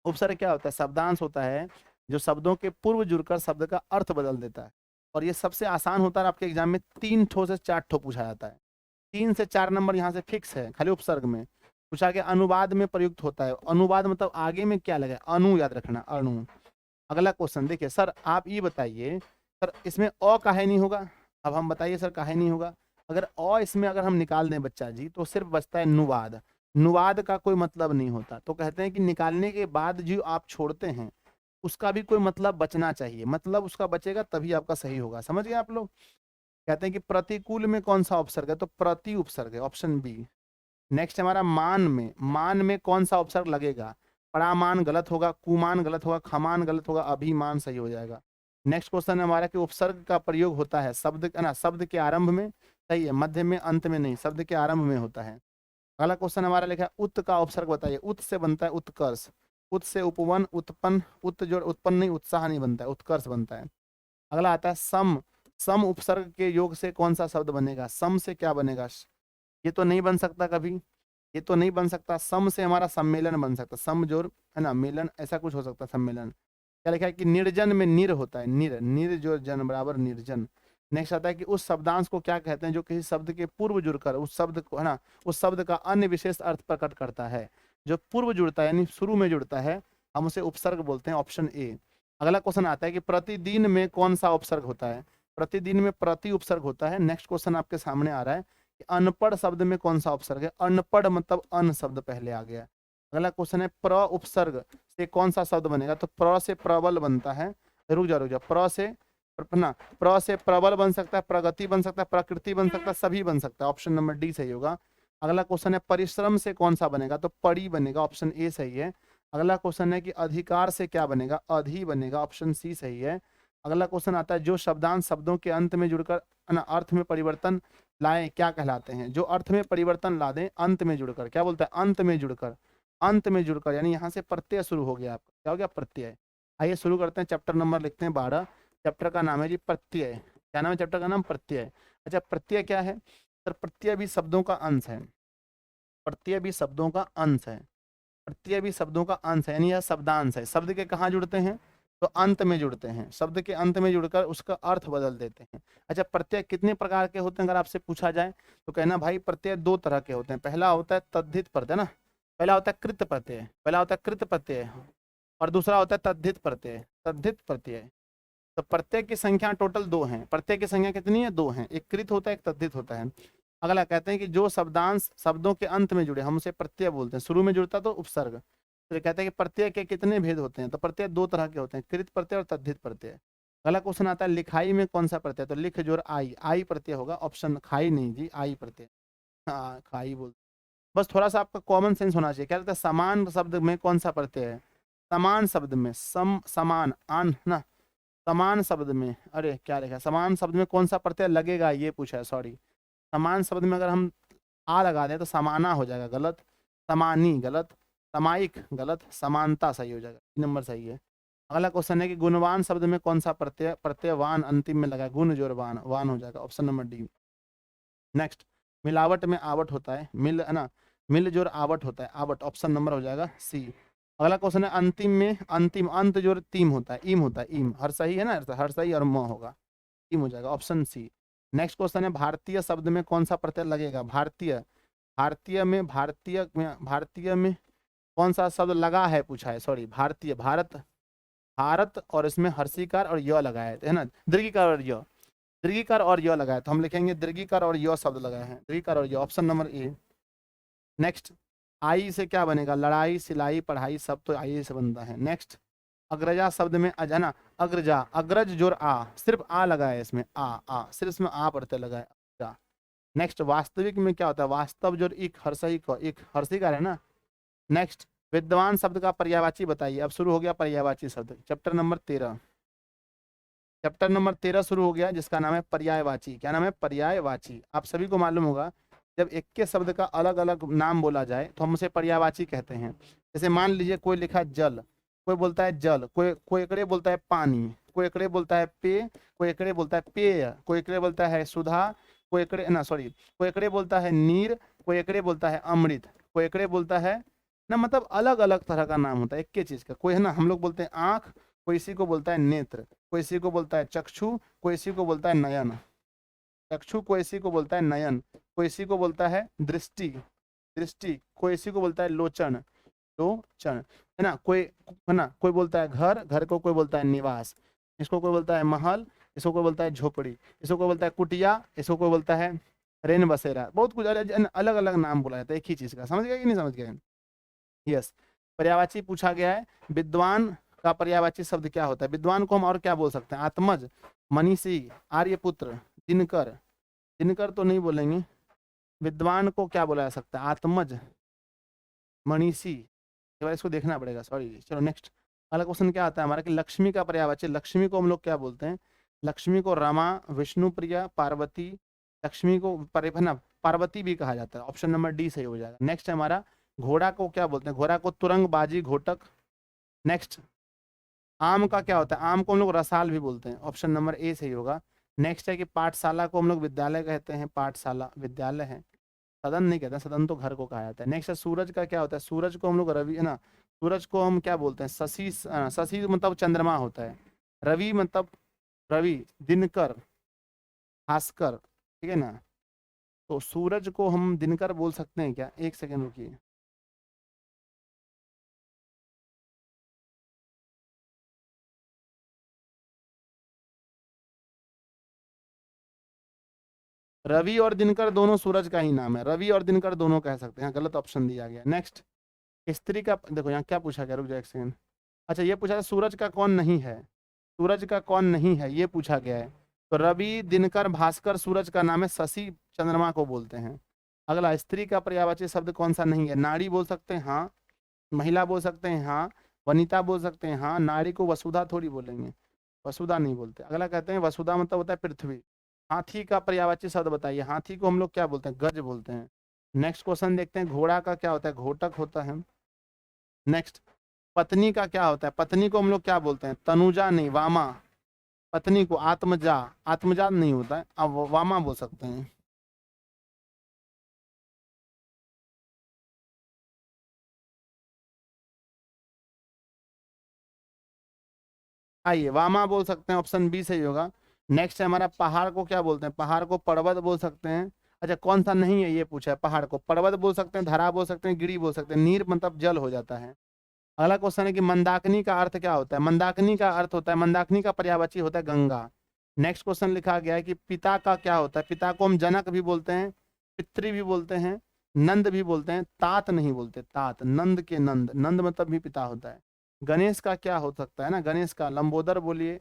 S1: उपसर्ग क्या होता है, शब्दांश होता है जो शब्दों के पूर्व जुड़कर शब्द का अर्थ बदल देता है। और ये सबसे आसान होता है, आपके एग्जाम में 3 ठो से 4 ठो पूछा जाता है, 3 से 4 नंबर यहाँ से फिक्स है खाली उपसर्ग में। पूछा गया अनुवाद में प्रयुक्त होता है, अनुवाद मतलब आगे में क्या लगा, अनु, याद रखना अणु। अगला क्वेश्चन देखिए सर, आप ये बताइए सर इसमें अ काहे नहीं होगा, अब हम बताइए सर काहे नहीं होगा। अगर अ इसमें अगर हम निकाल दें बच्चा जी, तो सिर्फ बचता है नुवाद, नुवाद का कोई मतलब नहीं होता। तो कहते हैं कि निकालने के बाद जो आप छोड़ते हैं उसका भी कोई मतलब बचना चाहिए, मतलब उसका बचेगा तभी आपका सही होगा, समझ गए आप लोग। कहते हैं कि प्रतिकूल में कौन सा उपसर्ग है, तो प्रति उपसर्ग है, ऑप्शन बी। नेक्स्ट हमारा मान में कौन सा उपसर्ग लगेगा, परामान गलत होगा, कुमान गलत होगा, खमान गलत होगा, अभिमान सही हो जाएगा। नेक्स्ट क्वेश्चन है हमारा कि उपसर्ग का प्रयोग होता है शब्द, है ना, शब्द के आरंभ में, सही है, मध्य में, अंत में नहीं, शब्द के आरंभ में होता है। अगला क्वेश्चन हमारा लिखा है उत का उपसर्ग बताइए, उत से बनता है उत्कर्ष, उत से उपवन, उत्पन्न, उत जो उत्पन्न नहीं, उत्साह नहीं बनता है, उत्कर्ष बनता है। अगला आता है सम, सम उपसर्ग के योग से कौन सा शब्द बनेगा, सम से क्या बनेगा, ये तो नहीं बन सकता कभी, ये तो नहीं बन सकता। सम से हमारा सम्मेलन बन सकता, सम जोड़, है ना, मेलन, ऐसा कुछ हो सकता है सम्मेलन। क्या लिखा है कि निर्जन में निर होता है, निर, निर जो जन बराबर निर्जन। नेक्स्ट आता है कि उस शब्दांश को क्या कहते हैं जो किसी शब्द के पूर्व जुड़कर उस शब्द को, है ना, उस शब्द का अन्य विशेष अर्थ प्रकट करता है। जो पूर्व जुड़ता है यानी शुरू में जुड़ता है, हम उसे उपसर्ग बोलते हैं, ऑप्शन ए। अगला क्वेश्चन आता है कि प्रतिदिन में कौन सा उपसर्ग होता है? प्रतिदिन में प्रति उपसर्ग होता है। नेक्स्ट क्वेश्चन आपके सामने आ रहा है कि अनपढ़ शब्द में कौन सा उपसर्ग है? अनपढ़ मतलब अन शब्द पहले आ गया। अगला क्वेश्चन है प्र उपसर्ग से कौन सा शब्द बनेगा? तो प्र से प्रबल बनता है। रुक जा, प्र से ना, प्र से प्रबल बन सकता है, प्रगति बन सकता है, प्रकृति बन सकता है, सभी बन सकता है। ऑप्शन नंबर डी सही होगा। अगला क्वेश्चन है परिश्रम से कौन सा बनेगा? तो पड़ी बनेगा, ऑप्शन ए सही है। अगला क्वेश्चन है कि अधिकार से क्या बनेगा? अधि बनेगा, ऑप्शन सी सही है। अगला क्वेश्चन आता है जो शब्दांश शब्दों के अंत में जुड़कर अर्थ में परिवर्तन लाए क्या कहलाते हैं? जो अर्थ में परिवर्तन ला दें अंत में जुड़कर, क्या बोलता है? अंत में जुड़कर, अंत में जुड़कर, यानी यहाँ से प्रत्यय शुरू हो गया आपका, क्या हो गया? प्रत्यय। आइए शुरू करते हैं, चैप्टर नंबर लिखते हैं 12। चैप्टर का नाम है जी प्रत्यय। क्या नाम है चैप्टर का? नाम प्रत्यय। अच्छा, प्रत्यय क्या है सर? प्रत्यय भी शब्दों का अंश है। प्रत्यय भी शब्दों का अंश है। प्रत्यय भी शब्दों का अंश है, यानी यह शब्दांश है। शब्द के कहाँ जुड़ते हैं? तो अंत में जुड़ते हैं। शब्द के अंत में जुड़कर उसका अर्थ बदल देते हैं। अच्छा, प्रत्यय कितने प्रकार के होते हैं अगर आपसे पूछा जाए तो कहना भाई प्रत्यय दो तरह के होते हैं। पहला होता है तद्धित प्रत्यय ना, पहला होता है कृत प्रत्यय, पहला होता है कृत प्रत्यय, और दूसरा होता है तद्धित प्रत्यय। तद्धित प्रत्यय, तो प्रत्यय की संख्या टोटल दो है। प्रत्यय की संख्या कितनी है? दो है। एक कृत होता है, एक तद्धित होता है। अगला कहते हैं कि जो शब्दांश शब्दों के अंत में जुड़े हम उसे प्रत्यय बोलते हैं। शुरू में जुड़ता तो उपसर्ग। तो कहते हैं कि प्रत्यय के कितने भेद होते हैं? तो प्रत्यय दो तरह के होते हैं, कृत प्रत्यय और तद्धित प्रत्यय। अगला क्वेश्चन आता है लिखाई में कौन सा प्रत्यय? तो लिख जोर आई, आई प्रत्यय होगा। ऑप्शन खाई नहीं जी, आई प्रत्यय। हाँ, खाई बोल। बस थोड़ा सा आपका कॉमन सेंस होना चाहिए। क्या कहते हैं समान शब्द में कौन सा प्रत्यय है? समान शब्द में, समान आन ना, समान शब्द में, अरे क्या लिखा है? समान शब्द में कौन सा प्रत्यय लगेगा ये पूछा है, सॉरी। समान शब्द में अगर हम आ लगा दें तो समाना हो जाएगा, गलत। समानी गलत, समाइक गलत, समानता सही हो जाएगा। 3 नंबर सही है। अगला क्वेश्चन है कि गुणवान शब्द में कौन सा प्रत्यय प्रत्ययवान अंतिम में लगा? गुण जोर वान, वान हो जाएगा, ऑप्शन नंबर डी। नेक्स्ट, मिलावट में आवट होता है, मिल है ना, मिल जोर आवट होता है, आवट, ऑप्शन नंबर हो जाएगा सी। अगला क्वेश्चन है अंतिम में, अंतिम अंत जोर तीम होता है, ईम होता है, ईम। हर सही है ना, हर सही और म होगा, ईम हो जाएगा, ऑप्शन सी। नेक्स्ट क्वेश्चन है भारतीय शब्द में कौन सा प्रत्यय लगेगा? भारतीय, भारतीय में कौन सा शब्द लगा है पूछा है, सॉरी। भारतीय, भारत, भारत, और इसमें हर्षिकार और य लगाया है ना, दीर्घिकार और य, दीर्घिकार और य लगाया, तो हम लिखेंगे दीर्घिकार और य शब्द लगाए हैं, दीर्घिकार और य, ऑप्शन नंबर ए। नेक्स्ट, आई से क्या बनेगा? लड़ाई, सिलाई, पढ़ाई, सब तो आई से बनता है। नेक्स्ट, अग्रजा शब्द में है ना, अग्रजा, अग्रज जोर आ, सिर्फ आ लगा है इसमें, आ सिर्फ इसमें आ प्रत्यय लगा है, अग्रजा। नेक्स्ट, वास्तविक में क्या होता है? वास्तव जोर इक, हर्षई को, एक हर्षिकार है ना। नेक्स्ट, विद्वान शब्द का पर्यायवाची बताइए। अब शुरू हो गया पर्यायवाची शब्द, चैप्टर नंबर 13। चैप्टर नंबर 13 शुरू हो गया जिसका नाम है पर्यायवाची। क्या नाम है? पर्यायवाची। आप सभी को मालूम होगा जब एक के शब्द का अलग अलग नाम बोला जाए तो हम उसे पर्यायवाची कहते हैं। जैसे मान लीजिए कोई लिखा है जल, कोई बोलता है जल, कोई एकड़े बोलता है पानी, कोई एकड़े बोलता है पे, कोई एकड़े बोलता है पेय, कोई एकड़े बोलता है सुधा, कोई एकड़े ना, सॉरी, कोई एकड़े बोलता है नीर, कोई एकड़े बोलता है अमृत, कोई एकड़े बोलता है ना, मतलब अलग अलग तरह का नाम होता है एक के चीज का। कोई है ना, हम लोग बोलते हैं आंख, कोई इसी को बोलता है नेत्र, कोई इसी को बोलता है चक्षु, कोई इसी को बोलता है नयन, चक्षु, कोई इसी को बोलता है नयन, कोई इसी को बोलता है दृष्टि, दृष्टि, कोई इसी को बोलता है लोचन, लोचन, है ना। कोई है ना, कोई बोलता है घर, घर को कोई बोलता है निवास, इसको कोई बोलता है महल, इसको कोई बोलता है झोपड़ी, इसको कोई बोलता है कुटिया, इसको कोई बोलता है रेन बसेरा। बहुत कुछ अलग अलग नाम बोला जाता है एक ही चीज का। समझ गया कि नहीं समझ गए? यस। पर्यायवाची पूछा गया है, विद्वान का पर्यायवाची शब्द क्या होता है? विद्वान को हम और क्या बोल सकते हैं? आत्मज, मनीषी, आर्यपुत्र, दिनकर, दिनकर तो नहीं बोलेंगे। विद्वान को क्या बोला जा सकता है? आत्मज, मनीषी, एक बार इसको देखना पड़ेगा, सॉरी। चलो नेक्स्ट, अगला क्वेश्चन क्या आता है हमारा कि लक्ष्मी का पर्यायवाची। लक्ष्मी को हम लोग क्या बोलते हैं? लक्ष्मी को रमा, विष्णुप्रिया, पार्वती, लक्ष्मी को पार्वती भी कहा जाता है, ऑप्शन नंबर डी सही हो जाएगा। नेक्स्ट है हमारा घोड़ा को क्या बोलते हैं? घोड़ा को तुरंग, बाजी, घोटक। नेक्स्ट, आम का क्या होता है? आम को हम लोग रसाल भी बोलते हैं, ऑप्शन नंबर ए सही होगा। नेक्स्ट है कि पाठशाला को हम लोग विद्यालय कहते हैं, पाठशाला विद्यालय है, सदन नहीं कहते, सदन तो घर को कहा जाता है। नेक्स्ट है सूरज का क्या होता है? सूरज को हम लोग रवि, है ना, सूरज को हम क्या बोलते हैं, शशि, शशि मतलब चंद्रमा होता है। रवि मतलब रवि, दिनकर, भास्कर, ठीक है ना। तो सूरज को हम दिनकर बोल सकते हैं क्या, एक सेकंड रुकिए। रवि और दिनकर दोनों सूरज का ही नाम है, रवि और दिनकर दोनों कह सकते हैं, गलत ऑप्शन दिया गया। नेक्स्ट, स्त्री का देखो यहाँ क्या पूछा गया, रुक जाओ एक सेकंड। अच्छा ये पूछा था सूरज का कौन नहीं है, सूरज का कौन नहीं है ये पूछा गया है। तो रवि, दिनकर, भास्कर सूरज का नाम है, शशि चंद्रमा को बोलते हैं। अगला, स्त्री का पर्यायवाची शब्द कौन सा नहीं है, नारी बोल सकते हैं हाँ, महिला बोल सकते हैं हाँ, वनिता बोल सकते हैं हाँ, नारी को वसुधा थोड़ी बोलेंगे, वसुधा नहीं बोलते। अगला कहते हैं वसुधा मतलब होता है पृथ्वी। हाथी का पर्यायवाची शब्द बताइए, हाथी को हम लोग क्या बोलते हैं, गज बोलते हैं। नेक्स्ट क्वेश्चन देखते हैं, घोड़ा का क्या होता है, घोटक होता है। नेक्स्ट, पत्नी का क्या होता है, पत्नी को हम लोग क्या बोलते हैं, तनुजा नहीं, वामा। पत्नी को आत्मजा, आत्मजा नहीं होता है, अब वामा बोल सकते हैं। आइए वामा बोल सकते हैं, ऑप्शन बी सही होगा। नेक्स्ट है हमारा, पहाड़ को क्या बोलते हैं, पहाड़ को पर्वत बोल सकते हैं। अच्छा कौन सा नहीं है ये पूछा है, पहाड़ को पर्वत बोल सकते हैं, धरा बोल सकते हैं, गिरी बोल सकते हैं, नीर मतलब जल हो जाता है। अगला क्वेश्चन है कि मंदाकिनी का अर्थ क्या होता है, मंदाकिनी का अर्थ होता है, मंदाकिनी का पर्यायवाची होता है गंगा। नेक्स्ट क्वेश्चन लिखा गया है कि पिता का क्या होता है, पिता को हम जनक भी बोलते हैं, पितृ भी बोलते हैं, नंद भी बोलते हैं, तात नहीं बोलते, तात, नंद के नंद, नंद मतलब भी पिता होता है। गणेश का क्या हो सकता है ना, गणेश का लंबोदर बोलिए,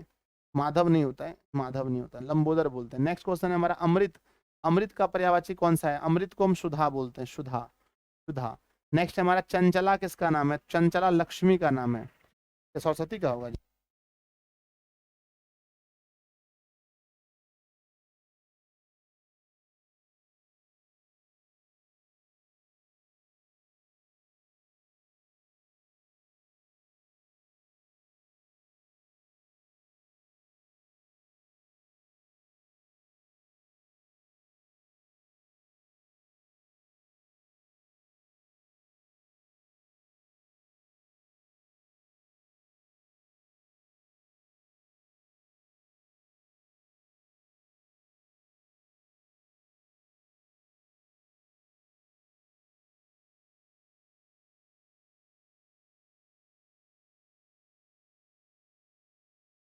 S1: माधव नहीं होता है, माधव नहीं होता है, लंबोदर बोलते हैं। नेक्स्ट क्वेश्चन है हमारा, अमृत, अमृत का पर्यायवाची कौन सा है, अमृत को हम सुधा बोलते हैं, सुधा, सुधा। नेक्स्ट हमारा, चंचला किसका नाम है, चंचला लक्ष्मी का नाम है, ये सरस्वती का होगा।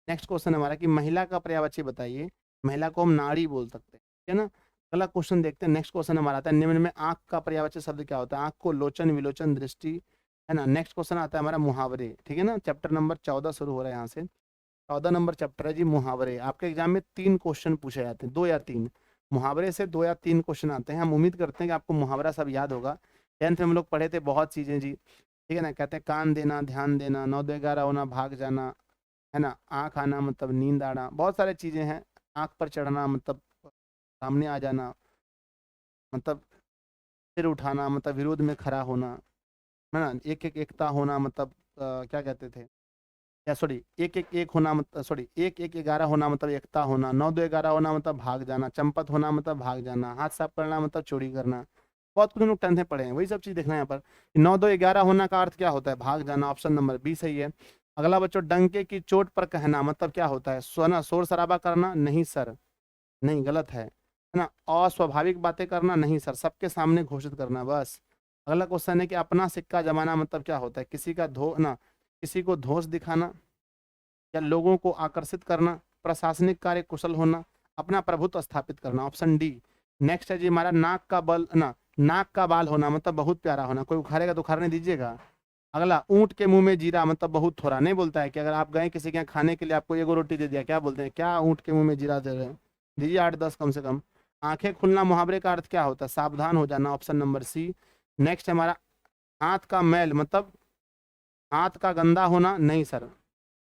S1: नेक्स्ट क्वेश्चन हमारा कि महिला का पर्यायवाची बताइए, महिला को हम नारी बोल सकते हैं, ठीक है ना। अगला क्वेश्चन देखते हैं, नेक्स्ट क्वेश्चन हमारा आता है, निम्न में आंख का पर्यायवाची शब्द क्या होता है, आंख को लोचन, विलोचन, दृष्टि, है ना। नेक्स्ट क्वेश्चन आता है हमारा मुहावरे, ठीक है ना, चैप्टर नंबर 14 शुरू हो रहा है यहाँ से, 14 नंबर चैप्टर है जी मुहावरे। आपके एग्जाम में 3 क्वेश्चन पूछे जाते हैं, 2 या 3 मुहावरे से, 2 या 3 क्वेश्चन आते हैं। हम उम्मीद करते हैं कि आपको मुहावरा सब याद होगा, 10th में हम लोग पढ़े थे बहुत चीजें जी, ठीक है ना। कहते हैं कान देना, ध्यान देना, 9 2 11 होना, भाग जाना, है ना, आँख आना मतलब नींद आना, बहुत सारी चीजें हैं। आँख पर चढ़ना मतलब सामने आ जाना, मतलब सिर उठाना मतलब विरोध में खड़ा होना, है ना। एक एक एकता होना मतलब क्या कहते थे, या सॉरी एक एक एक होना मतलब, सॉरी एक एक 11 होना मतलब एकता होना, 9 2 11 होना मतलब भाग जाना, चंपत होना मतलब भाग जाना, हाथ साफ करना मतलब चोरी करना। बहुत कुछ हम लोग 10th में पढ़े हैं, वही सब चीज देखना है यहाँ पर। 9 2 11 होना का अर्थ क्या होता है, भाग जाना, ऑप्शन नंबर बी सही है। अगला बच्चों, डंके की चोट पर कहना मतलब क्या होता है, सोना, शोर शराबा करना, नहीं सर, नहीं गलत है ना। अस्वाभाविक बातें करना, नहीं सर, सबके सामने घोषित करना बस। अगला क्वेश्चन है कि अपना सिक्का जमाना मतलब क्या होता है, किसी का धो ना, किसी को धोस दिखाना, या लोगों को आकर्षित करना, प्रशासनिक कार्य कुशल होना, अपना प्रभुत्व स्थापित करना, ऑप्शन डी। नेक्स्ट है जी हमारा, नाक का बल ना, नाक का बाल होना मतलब बहुत प्यारा होना, कोई उखाड़ेगा तो उखाड़ने दीजिएगा। अगला, ऊंट के मुंह में जीरा मतलब बहुत थोड़ा, नहीं बोलता है कि अगर आप गए किसी के यहाँ खाने के लिए, आपको एगो रोटी दे दिया, क्या बोलते हैं, क्या ऊंट के मुंह में जीरा दे रहे हैं, दीजिए 8 10 कम से कम। आंखें खुलना मुहावरे का अर्थ क्या होता है, सावधान हो जाना, ऑप्शन नंबर सी। नेक्स्ट हमारा, हाथ का मैल मतलब हाथ का गंदा होना, नहीं सर,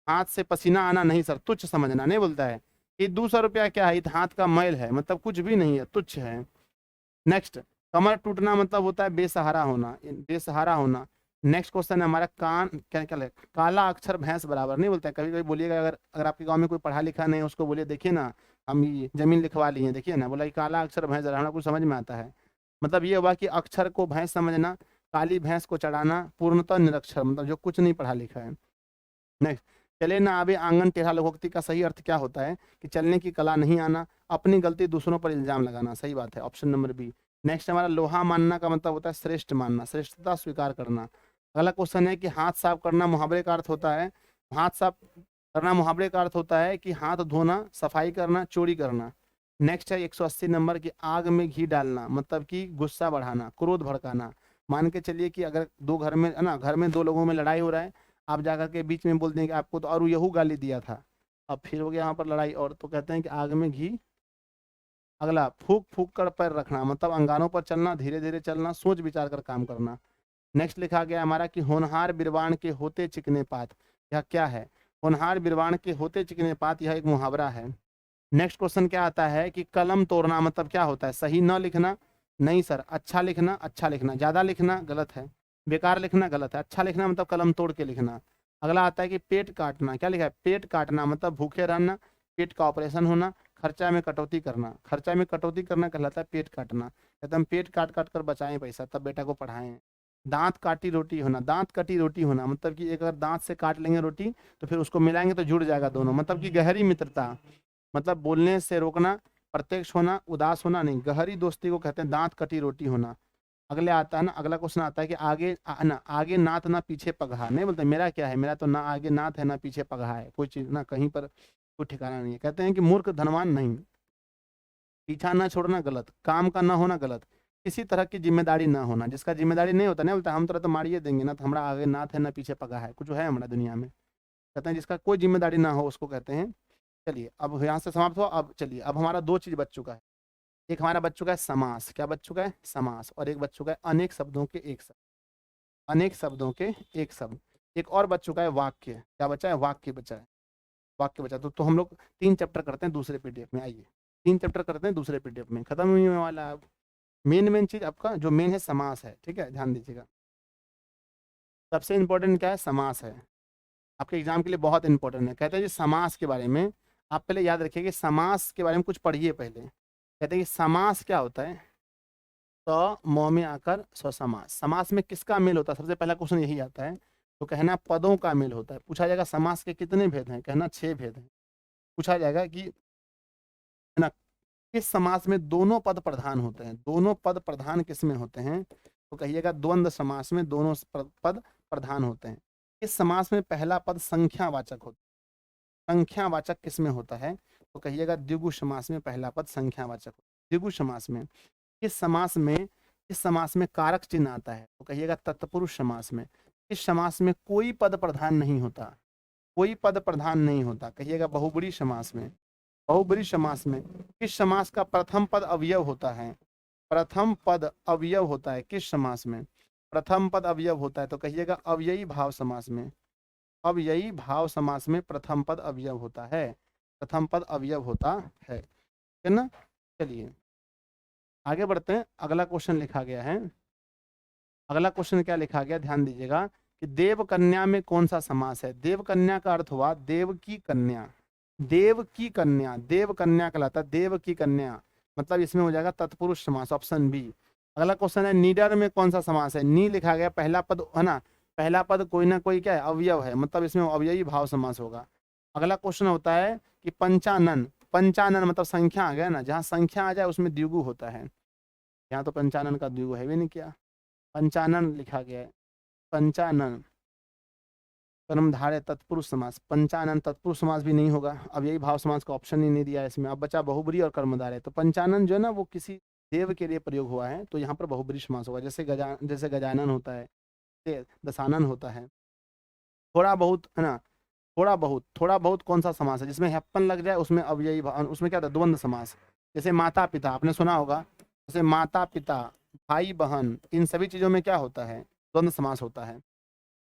S1: हाथ से पसीना आना, नहीं सर, तुच्छ समझना, नहीं बोलता है कि 200 रुपया क्या है, हाथ का मैल है मतलब कुछ भी नहीं है, तुच्छ है। नेक्स्ट, कमर टूटना मतलब होता है बेसहारा होना, बेसहारा होना। नेक्स्ट क्वेश्चन है हमारा, कान क्या क्या है, काला अक्षर भैंस बराबर, नहीं बोलता है, कभी कभी बोलिएगा, अगर अगर आपके गांव में कोई पढ़ा लिखा नहीं है उसको बोलिए, देखिए ना हम ये जमीन लिखवा ली है, देखिए ना, बोला कि काला अक्षर भैंस, हमारा कुछ समझ में आता है, मतलब ये हुआ कि अक्षर को भैंस समझना, काली भैंस को चढ़ाना, पूर्णतः निरक्षर मतलब जो कुछ नहीं पढ़ा लिखा है। नेक्स्ट, चले ना आवे आंगन टेढ़ा, लघोक्ति का सही अर्थ क्या होता है कि चलने की कला नहीं आना, अपनी गलती दूसरों पर इल्जाम लगाना। सही बात है, ऑप्शन नंबर बी। नेक्स्ट हमारा लोहा मानना का मतलब होता है श्रेष्ठ मानना, श्रेष्ठता स्वीकार करना। अगला क्वेश्चन है कि हाथ साफ करना मुहावरे का अर्थ होता है, हाथ साफ करना मुहावरे का अर्थ होता है कि हाथ धोना, सफाई करना, चोरी करना। नेक्स्ट है 180 नंबर की आग में घी डालना मतलब कि गुस्सा बढ़ाना, क्रोध भड़काना। मान के चलिए कि अगर दो घर में है ना, घर में दो लोगों में लड़ाई हो रहा है, आप जाकर के बीच में बोल दें कि आपको तो और यहू गाली दिया था, अब फिर हो गया यहाँ पर लड़ाई। और तो कहते हैं कि आग में घी। अगला फूक फूक कर पैर रखना मतलब अंगारों पर चलना, धीरे धीरे चलना, सोच विचार कर काम करना। नेक्स्ट लिखा गया हमारा कि होनहार बिरबान के होते चिकने पात, यह क्या है? होनहार बिरबान के होते चिकने पात, यह एक मुहावरा है। नेक्स्ट क्वेश्चन क्या आता है कि कलम तोड़ना मतलब क्या होता है? सही न लिखना, नहीं सर, अच्छा लिखना, अच्छा लिखना, ज्यादा लिखना गलत है, बेकार लिखना गलत है, अच्छा लिखना मतलब कलम तोड़ के लिखना। अगला आता है कि पेट काटना, क्या लिखा है? पेट काटना मतलब भूखे रहना, पेट का ऑपरेशन होना, खर्चा में कटौती करना। खर्चा में कटौती करना कहलाता है पेट काटना। कहते हम पेट काट काट कर बचाएं पैसा तब बेटा को पढ़ाएं। दांत काटी रोटी होना, दांत कटी रोटी होना मतलब कि एक अगर दांत से काट लेंगे रोटी तो फिर उसको मिलाएंगे तो जुड़ जाएगा दोनों, मतलब कि गहरी मित्रता, मतलब बोलने से रोकना, प्रत्यक्ष होना, उदास होना नहीं, गहरी दोस्ती को कहते हैं दांत कटी रोटी होना। अगले आता है ना, अगला क्वेश्चन आता है कि आगे नाथ ना पीछे पगहा, नहीं बोलते मेरा क्या है, मेरा तो ना आगे नाथ है ना पीछे पगहा है, कोई चीज ना कहीं पर कोई ठिकाना नहीं है। कहते हैं कि मूर्ख धनवान नहीं, पीछा ना छोड़ना गलत, काम का ना होना गलत, किसी तरह की जिम्मेदारी ना होना, जिसका जिम्मेदारी नहीं होता, नहीं बोलता हम तो मारिए देंगे ना, तो हमारा आगे नाथ है ना पीछे पगहा है, कुछ है हमारा दुनिया में। कहते हैं जिसका कोई जिम्मेदारी ना हो उसको कहते हैं। चलिए अब यहाँ से समाप्त हुआ। अब चलिए, अब हमारा दो चीज बच चुका है, एक हमारा बच चुका है समास, क्या बच चुका है? समास। और एक बच चुका है अनेक शब्दों के एक शब्द, अनेक शब्दों के एक शब्द। एक और बच चुका है वाक्य, क्या बचा है? वाक्य बचा है, वाक्य बचा। तो हम लोग 3 चैप्टर करते हैं दूसरे पीडीएफ में, आइए 3 चैप्टर करते हैं दूसरे पीडीएफ में, खत्म होने वाला है। मेन मेन चीज आपका जो मेन है समास है, ठीक है, ध्यान दीजिएगा। सबसे इंपॉर्टेंट क्या है? समास है, आपके एग्जाम के लिए बहुत इंपॉर्टेंट है। कहते हैं जी समास के बारे में आप पहले याद रखिए कि समास के बारे में कुछ पढ़िए पहले। कहते हैं कि समास क्या होता है? तो म में आकर स्वसमास, समास में किसका मेल होता है? सबसे पहला क्वेश्चन यही आता है। तो कहना पदों का मेल होता है। पूछा जाएगा समास के कितने भेद हैं? कहना 6 भेद हैं। पूछा जाएगा कि है ना, किस समास में दोनों पद प्रधान होते हैं? दोनों पद प्रधान किस में होते हैं? तो कहिएगा द्वंद्व समास में दोनों पद प्रधान होते हैं। इस समास में पहला पद संख्यावाचक होता है। संख्यावाचक किस में होता है? तो कहिएगा द्विगु समास में पहला पद संख्यावाचक होता है। द्विगु समास में किस समास में, इस समास में कारक चिन्ह आता है? तो कहिएगा तत्पुरुष समास में। इस समास में कोई पद प्रधान नहीं होता, कोई पद प्रधान नहीं होता। कहिएगा बहुब्री समास में। बहुब्री समास में किस समास का प्रथम पद अवयव होता है? प्रथम पद अवयव होता है किस समास में? प्रथम पद अवयव होता है, तो कहिएगा अव्ययी भाव समास में। अव्ययी भाव समास में प्रथम पद अवयव होता है, प्रथम पद अवयव होता है ना। चलिए आगे बढ़ते हैं। अगला क्वेश्चन लिखा गया है, अगला क्वेश्चन क्या लिखा गया, ध्यान दीजिएगा कि देव कन्या में कौन सा समास है? देव कन्या का अर्थ हुआ देव की कन्या, देव की कन्या, देव कन्या कहलाता है देव की कन्या, मतलब इसमें हो जाएगा तत्पुरुष समास, ऑप्शन बी। अगला क्वेश्चन है निडर में कौन सा समास है? नी लिखा गया, पहला पद है ना, पहला पद कोई ना कोई क्या है? अवयव है, मतलब इसमें अवयवी भाव समास होगा। अगला क्वेश्चन होता है कि पंचानन, पंचानन मतलब संख्या आ गया ना, जहाँ संख्या आ जाए उसमें द्विगु होता है, यहाँ तो पंचानन का द्विगु है भी नहीं, क्या पंचानन लिखा गया है। पंचानन कर्मधारय तत्पुरुष समास, पंचानन तत्पुरुष समास भी नहीं होगा, अब यही भाव समास का ऑप्शन ही नहीं दिया है इसमें। अब बचा बहुब्री और कर्मधारय। तो पंचानन जो है ना वो किसी देव के लिए प्रयोग हुआ है, तो यहाँ पर बहुब्री समास होगा। जैसे गजानन होता है, दशानन होता है। थोड़ा बहुत है ना, थोड़ा बहुत, थोड़ा बहुत कौन सा समास है जिसमें हैप्पन लग जाए उसमें अव्ययी भाव, उसमें क्या होता है? द्वंद्व समास। जैसे माता पिता आपने सुना होगा, जैसे माता पिता, भाई बहन, इन सभी चीजों में क्या होता है? द्वंद्व समास होता है।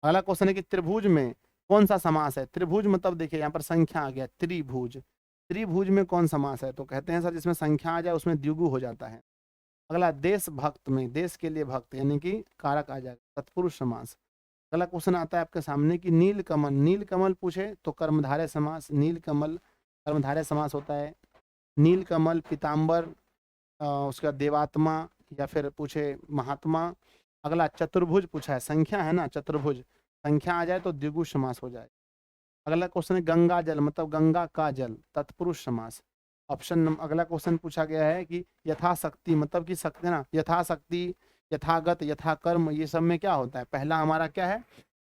S1: अगला क्वेश्चन है कि त्रिभुज में कौन सा समास है? त्रिभुज मतलब देखिए यहाँ पर संख्या आ गया, त्रिभुज, त्रिभुज में कौन समास है? तो कहते हैं सर जिसमें संख्या आ जाए उसमें द्विगु हो जाता है। अगला देशभक्त में, देश के लिए भक्त यानी कि कारक आ जाएगा, तत्पुरुष समास। अगला क्वेश्चन आता है आपके सामने कि नीलकमल, नीलकमल पूछे तो कर्मधारय समास, नीलकमल कर्मधारय समास होता है। नीलकमल, पीताम्बर, उसका देवात्मा, या फिर पूछे महात्मा। अगला चतुर्भुज पूछा है, संख्या है ना, चतुर्भुज संख्या आ जाए तो द्विगु समास हो जाए। अगला क्वेश्चन है गंगा जल, मतलब गंगा का जल, तत्पुरुष समास। अगला क्वेश्चन पूछा गया है कि यथाशक्ति, मतलब कि शक्ति ना, यथाशक्ति, यथागत, यथाकर्म, ये सब में क्या होता है? पहला हमारा क्या है,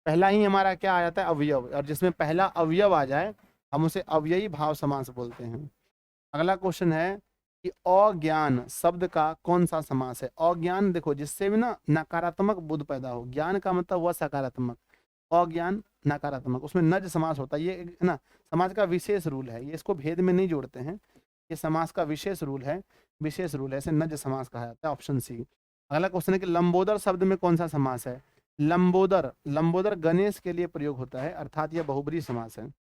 S1: पहला ही हमारा क्या आ जाता है? अवयव, और जिसमें पहला अवयव आ जाए हम उसे अव्ययी भाव समास बोलते हैं। अगला क्वेश्चन है कि अज्ञान शब्द का कौन सा समास है? अज्ञान देखो, जिससे भी ना नकारात्मक बुद्धि पैदा हो, ज्ञान का मतलब वह सकारात्मक, अज्ञान नकारात्मक, उसमें नज समास होता है। ये है ना समाज का विशेष रूल है, ये इसको भेद में नहीं जोड़ते हैं, ये समास का विशेष रूल है, विशेष रूल है, इसे नज समास कहा जाता है, ऑप्शन सी। अगला क्वेश्चन है कि लंबोदर शब्द में कौन सा समास है? लंबोदर, लंबोदर गणेश के लिए प्रयोग होता है, अर्थात यह बहुब्रीहि समास है।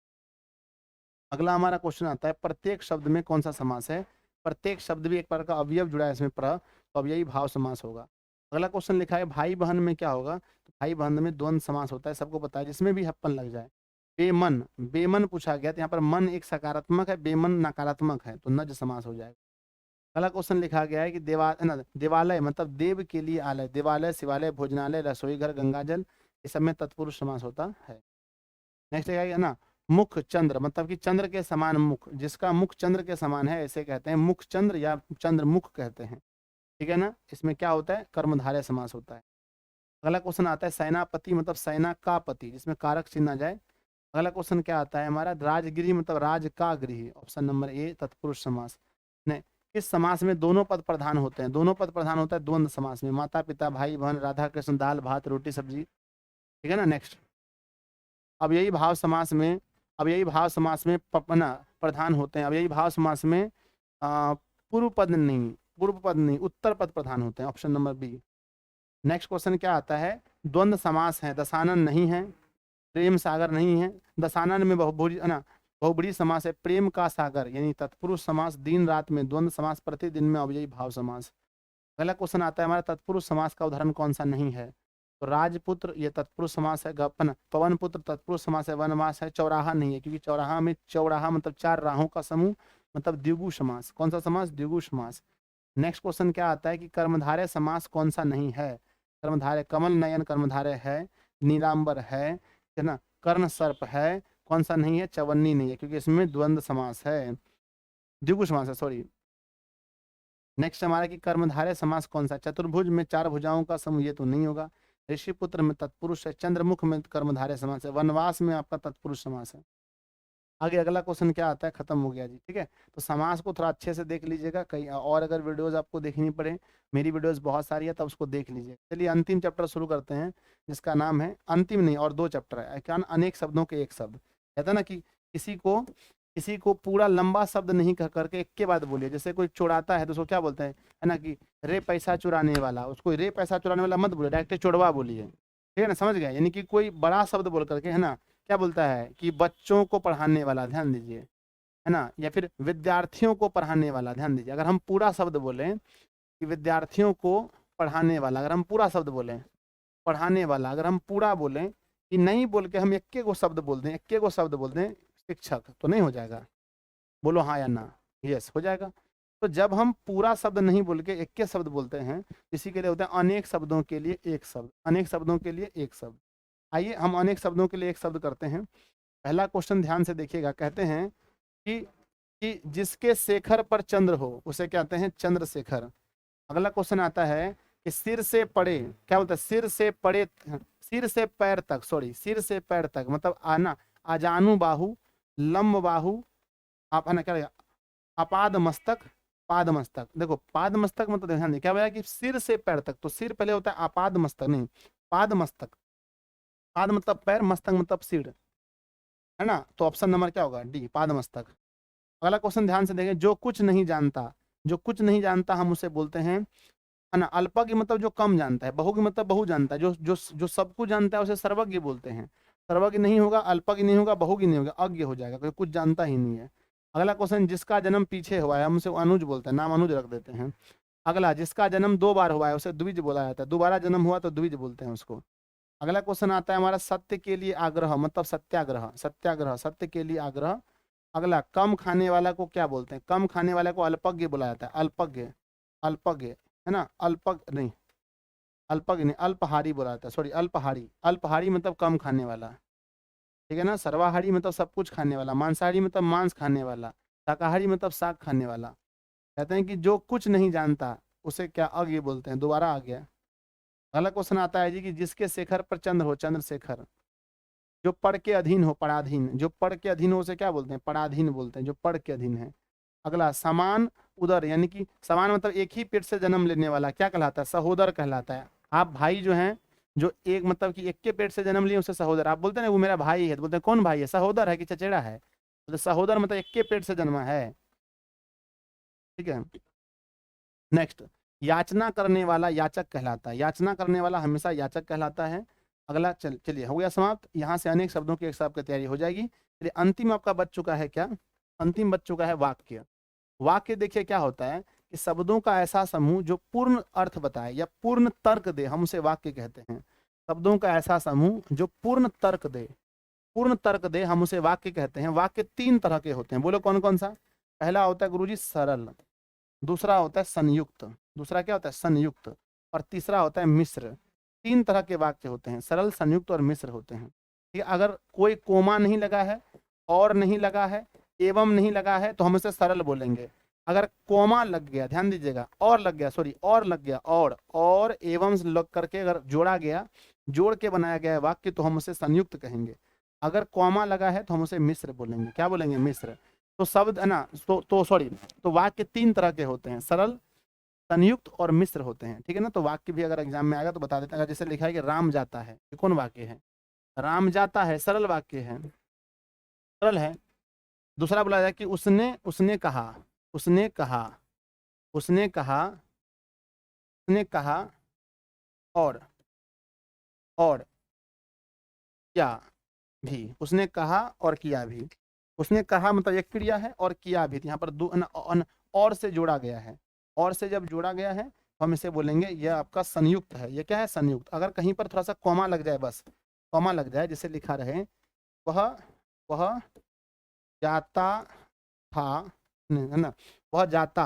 S1: अगला हमारा क्वेश्चन आता है प्रत्येक शब्द में कौन सा समास है? प्रत्येक शब्द भी एक प्रकार का अवयव जुड़ा है इसमें, तो अब यही भाव समास होगा। अगला क्वेश्चन लिखा है भाई बहन में क्या होगा? तो भाई बहन में द्वंद्व समास होता है, सबको पता है, जिसमें भी हप्पन लग जाए। बेमन, बेमन पूछा गया, तो यहाँ पर मन एक सकारात्मक है, बेमन नकारात्मक है, तो नज समास हो जाएगा। अगला क्वेश्चन लिखा गया है कि देवालय मतलब देव के लिए आलय, देवालय, शिवालय, भोजनालय, रसोई घर, गंगाजल, इस सब में तत्पुरुष समास होता है। नेक्स्ट है ना मुख चंद्र, मतलब कि चंद्र के समान मुख, जिसका मुख चंद्र के समान है ऐसे कहते हैं मुख चंद्र या चंद्र मुख कहते हैं, ठीक है ना। इसमें क्या होता है? कर्मधारय समास होता है। अगला क्वेश्चन आता है सेनापति मतलब सेना का पति, जिसमें कारक चिन्ह आ जाए। अगला क्वेश्चन क्या आता है हमारा? राजगृह मतलब राज का गृह, ऑप्शन नंबर ए तत्पुरुष समास। ने किस समास में दोनों पद प्रधान होते हैं? दोनों पद प्रधान होता है द्वंद्व समास में, माता पिता, भाई बहन, राधा कृष्ण, दाल भात रोटी सब्जी, ठीक है ना। नेक्स्ट, अब यही भाव समास में, अब यही भाव समास में ना प्रधान होते हैं, अब यही भाव समास में पूर्व पद नहीं, पूर्व पद नहीं, उत्तर पद प्रधान होते हैं, option number B. Next question क्या आता है? द्वंद्व समास है, दशानन नहीं है, प्रेम सागर नहीं है, दशानन में बहुब्रीहि है ना, बहुब्रीहि समास है, प्रेम का सागर यानी तत्पुरुष समास, दिन रात में द्वंद्व समास, प्रतिदिन में अव्ययी भाव समास। अगला क्वेश्चन आता है हमारा तत्पुरुष समास का उदाहरण कौन सा नहीं है? तो राजपुत्र ये तत्पुरुष समास है, गपन पवन पुत्र तत्पुरुष समास है, वनवास है, चौराहा नहीं है, क्योंकि चौराहा में, चौराहा मतलब चार राहों का समूह, मतलब द्विगु समास। कौन सा समास? द्विगु समास। नेक्स्ट क्वेश्चन क्या आता है कि कर्मधारय समास कौन सा नहीं है? कर्मधारय कमल नयन कर्मधारय है, नीलांबर है ना, कर्ण सर्प है, कौन सा नहीं है? चवन्नी नहीं है, क्योंकि इसमें द्वंद्व समास है, द्विगु समास है, सॉरी। नेक्स्ट हमारा कि कर्मधारय समास कौन सा? चतुर्भुज में चार भुजाओं का समूह, ये तो नहीं होगा। ऋषिपुत्र में तत्पुरुष है, चंद्रमुख में कर्मधारय समास है, वनवास में आपका तत्पुरुष समास है। आगे अगला क्वेश्चन क्या आता है? खत्म हो गया जी, ठीक है। तो समास को थोड़ा अच्छे से देख लीजिएगा, कहीं और अगर वीडियोस आपको देखनी पड़े, मेरी वीडियोस बहुत सारी है, तब उसको देख लीजिए। चलिए अंतिम चैप्टर शुरू करते हैं, जिसका नाम है, अंतिम नहीं और दो चैप्टर है, क्या? अनेक शब्दों के एक शब्द। कहता है ना कि किसी को पूरा लंबा शब्द नहीं कह करके एक के बाद बोलिए। जैसे कोई चुराता है तो उसको क्या बोलते हैं, है ना, कि रे पैसा चुराने वाला, उसको रे पैसा चुराने वाला मत बोलिए, डायरेक्ट चुड़वा बोलिए, ठीक है ना, समझ गए। यानी कि कोई बड़ा शब्द बोल करके, है ना, क्या बोलता है कि बच्चों को पढ़ाने वाला, ध्यान दीजिए, है ना, या फिर विद्यार्थियों को पढ़ाने वाला, ध्यान दीजिए। अगर हम पूरा शब्द बोलें कि विद्यार्थियों को पढ़ाने वाला, अगर हम पूरा शब्द बोलें पढ़ाने वाला, अगर हम पूरा बोलें, कि नहीं बोल के हम इक्के को शब्द बोल दें, इक्के को शब्द बोल दें शिक्षक, तो नहीं हो जाएगा? बोलो हाँ या ना। यस, हो जाएगा। तो जब हम पूरा शब्द नहीं बोल के इक्के शब्द बोलते हैं, इसी के लिए होता है अनेक शब्दों के लिए एक शब्द, अनेक शब्दों के लिए एक शब्द। आइए हम अनेक शब्दों के लिए एक शब्द करते हैं। पहला क्वेश्चन ध्यान से देखिएगा, कहते हैं कि जिसके शेखर पर चंद्र हो उसे कहते हैं चंद्रशेखर। अगला क्वेश्चन आता है कि सिर से पड़े, क्या बोलते हैं? सिर से पड़े, सिर से पैर तक, सॉरी, सिर से पैर तक मतलब आना, अजानु बाहु, लंब बाहु, आप है ना, क्या अपाद मस्तक, पाद मस्तक। देखो पाद मस्तक मतलब ध्यान दें क्या बोला कि सिर से पैर तक, तो सिर पहले होता है अपाद मस्तक, नहीं पाद मस्तक। पाद मतलब पैर, मस्तक मतलब सिर, है ना। तो ऑप्शन नंबर क्या होगा? डी, पाद मस्तक। अगला क्वेश्चन ध्यान से देखें, जो कुछ नहीं जानता, जो कुछ नहीं जानता हम उसे बोलते हैं, है ना, अल्पज्ञ मतलब जो कम जानता है, बहुज्ञ मतलब बहु जानता है, जो जो जो सब कुछ जानता है उसे सर्वज्ञ बोलते हैं। सर्वज्ञ नहीं होगा, अल्पज्ञ नहीं होगा, बहुज्ञ नहीं होगा, अज्ञ हो जाएगा, क्योंकि कुछ जानता ही नहीं है। अगला क्वेश्चन, जिसका जन्म पीछे हुआ है हम उसे अनुज बोलते हैं, नाम अनुज रख देते हैं। अगला, जिसका जन्म दो बार हुआ है उसे द्विज बोला जाता है, दोबारा जन्म हुआ तो द्विज बोलते हैं उसको। अगला क्वेश्चन आता है हमारा सत्य के लिए आग्रह मतलब सत्याग्रह, सत्याग्रह सत्य के लिए आग्रह। अगला, कम खाने वाला को क्या बोलते हैं? कम खाने वाले को अल्पज्ञ बोला जाता है, अल्पज्ञ, अल्पज्ञ, है ना, अल्पज्ञ नहीं, अल्पज्ञ अल्पहारी बोला जाता है, सॉरी अल्पहारी, अल्पहारी मतलब कम खाने वाला, ठीक है ना। सर्वाहारी मतलब सब कुछ खाने वाला, मांसाहारी मतलब मांस खाने वाला, शाकाहारी मतलब शाक खाने वाला। कहते हैं कि जो कुछ नहीं जानता उसे क्या अज्ञ बोलते हैं। दोबारा आ गया, अगला क्वेश्चन आता है जी कि जिसके शेखर पर चंद्र हो, चंद्रशेखर। जो पढ़ के अधीन हो, पराधीन, जो पढ़ के अधीन हो उसे क्या बोलते हैं, पराधीन बोलते हैं, जो पढ़ के अधीन है। अगला समान उदर, यानी कि समान मतलब एक ही पेट से जन्म लेने वाला क्या कहलाता है, सहोदर कहलाता है। आप भाई जो हैं, जो एक मतलब कि एक के पेट से जन्म लिए उसे सहोदर। आप बोलते हैं ना वो मेरा भाई है, तो बोलते हैं कौन भाई है, सहोदर है कि चचेरा है, तो सहोदर मतलब एक के पेट से जन्मा है, ठीक है। नेक्स्ट, याचना करने वाला याचक कहलाता है, याचना करने वाला हमेशा याचक कहलाता है। अगला चलिए हो गया समाप्त, यहाँ से अनेक शब्दों की एक साथ तैयारी हो जाएगी। चलिए अंतिम आपका बच चुका है क्या, अंतिम बच चुका है वाक्य। वाक्य देखिए क्या होता है कि शब्दों का ऐसा समूह जो पूर्ण अर्थ बताए या पूर्ण तर्क दे, हम उसे वाक्य कहते हैं। शब्दों का ऐसा समूह जो पूर्ण तर्क दे, पूर्ण तर्क दे, हम उसे वाक्य कहते हैं। वाक्य तीन तरह के होते हैं, बोलो कौन कौन सा। पहला होता है गुरुजी सरल, दूसरा होता है संयुक्त, दूसरा क्या होता है संयुक्त, और तीसरा होता है मिश्र। तीन तरह के वाक्य होते हैं, सरल, संयुक्त और मिश्र होते हैं। ठीक है, अगर कोई कोमा नहीं लगा है, और नहीं लगा है, एवं नहीं लगा है, तो हम इसे सरल बोलेंगे। अगर कोमा लग गया, ध्यान दीजिएगा, और लग गया, सॉरी और लग गया, और एवं लग करके अगर जोड़ा गया, जोड़ के बनाया गया है वाक्य, तो हम उसे संयुक्त कहेंगे। अगर कॉमा लगा है तो हम उसे मिश्र बोलेंगे। क्या बोलेंगे, मिश्र। तो शब्द है ना, तो सॉरी, तो वाक्य तीन तरह के होते हैं, सरल, संयुक्त और मिश्र होते हैं, ठीक है ना। तो वाक्य भी अगर एग्जाम में आएगा तो बता देते हैं। अगर जैसे लिखा है कि राम जाता है, ये कौन वाक्य है, राम जाता है, सरल वाक्य है, सरल है। दूसरा बोला जाए कि उसने कहा, उसने कहा, उसने कहा, उसने कहा, और क्या भी, उसने कहा और किया भी। उसने कहा मतलब एक क्रिया है, और किया भी, यहाँ पर दो और से जोड़ा गया है। और से जब जोड़ा गया है तो हम इसे बोलेंगे यह आपका संयुक्त है। ये क्या है, संयुक्त। अगर कहीं पर थोड़ा सा कॉमा लग जाए, बस कॉमा लग जाए, जिसे लिखा रहे वह वह जाता था, है ना, वह जाता,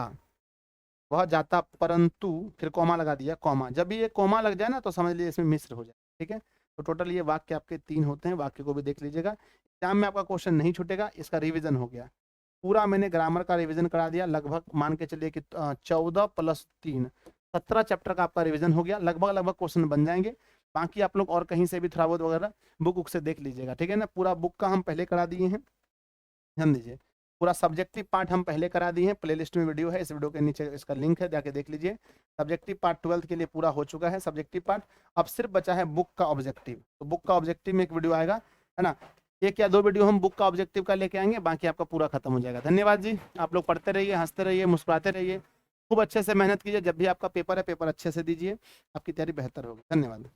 S1: वह जाता परंतु, फिर कॉमा लगा दिया, कॉमा। जब भी ये कॉमा लग जाए ना तो समझ लीजिए इसमें मिश्र हो जाए, ठीक है। तो टोटल ये वाक्य आपके तीन होते हैं, वाक्य को भी देख लीजिएगा। एग्जाम में आपका क्वेश्चन नहीं छूटेगा, इसका रिवीजन हो गया पूरा। मैंने ग्रामर का रिवीजन करा दिया, लगभग मान के चलिए कि 14 + 3 17 चैप्टर का आपका रिवीजन हो गया। लगभग क्वेश्चन बन जाएंगे। बाकी आप लोग और कहीं से भी थोड़ा बहुत वगैरह बुक से देख लीजिएगा, ठीक है ना। पूरा बुक का हम पहले करा दिए हैं, ध्यान दीजिए। पूरा सब्जेक्टिव पार्ट हम पहले करा दिए हैं, प्लेलिस्ट में वीडियो है, इस वीडियो के नीचे इसका लिंक है, जाके देख लीजिए। सब्जेक्टिव पार्ट 12th के लिए पूरा हो चुका है सब्जेक्टिव पार्ट। अब सिर्फ बचा है बुक का ऑब्जेक्टिव। तो बुक का ऑब्जेक्टिव में एक वीडियो आएगा, है ना, एक या दो वीडियो हम बुक का ऑब्जेक्टिव का लेके आएंगे, बाकी आपका पूरा खत्म हो जाएगा। धन्यवाद जी, आप लोग पढ़ते रहिए, हंसते रहिए, मुस्कुराते रहिए, खूब अच्छे से मेहनत कीजिए। जब भी आपका पेपर है, पेपर अच्छे से दीजिए, आपकी तैयारी बेहतर होगी। धन्यवाद।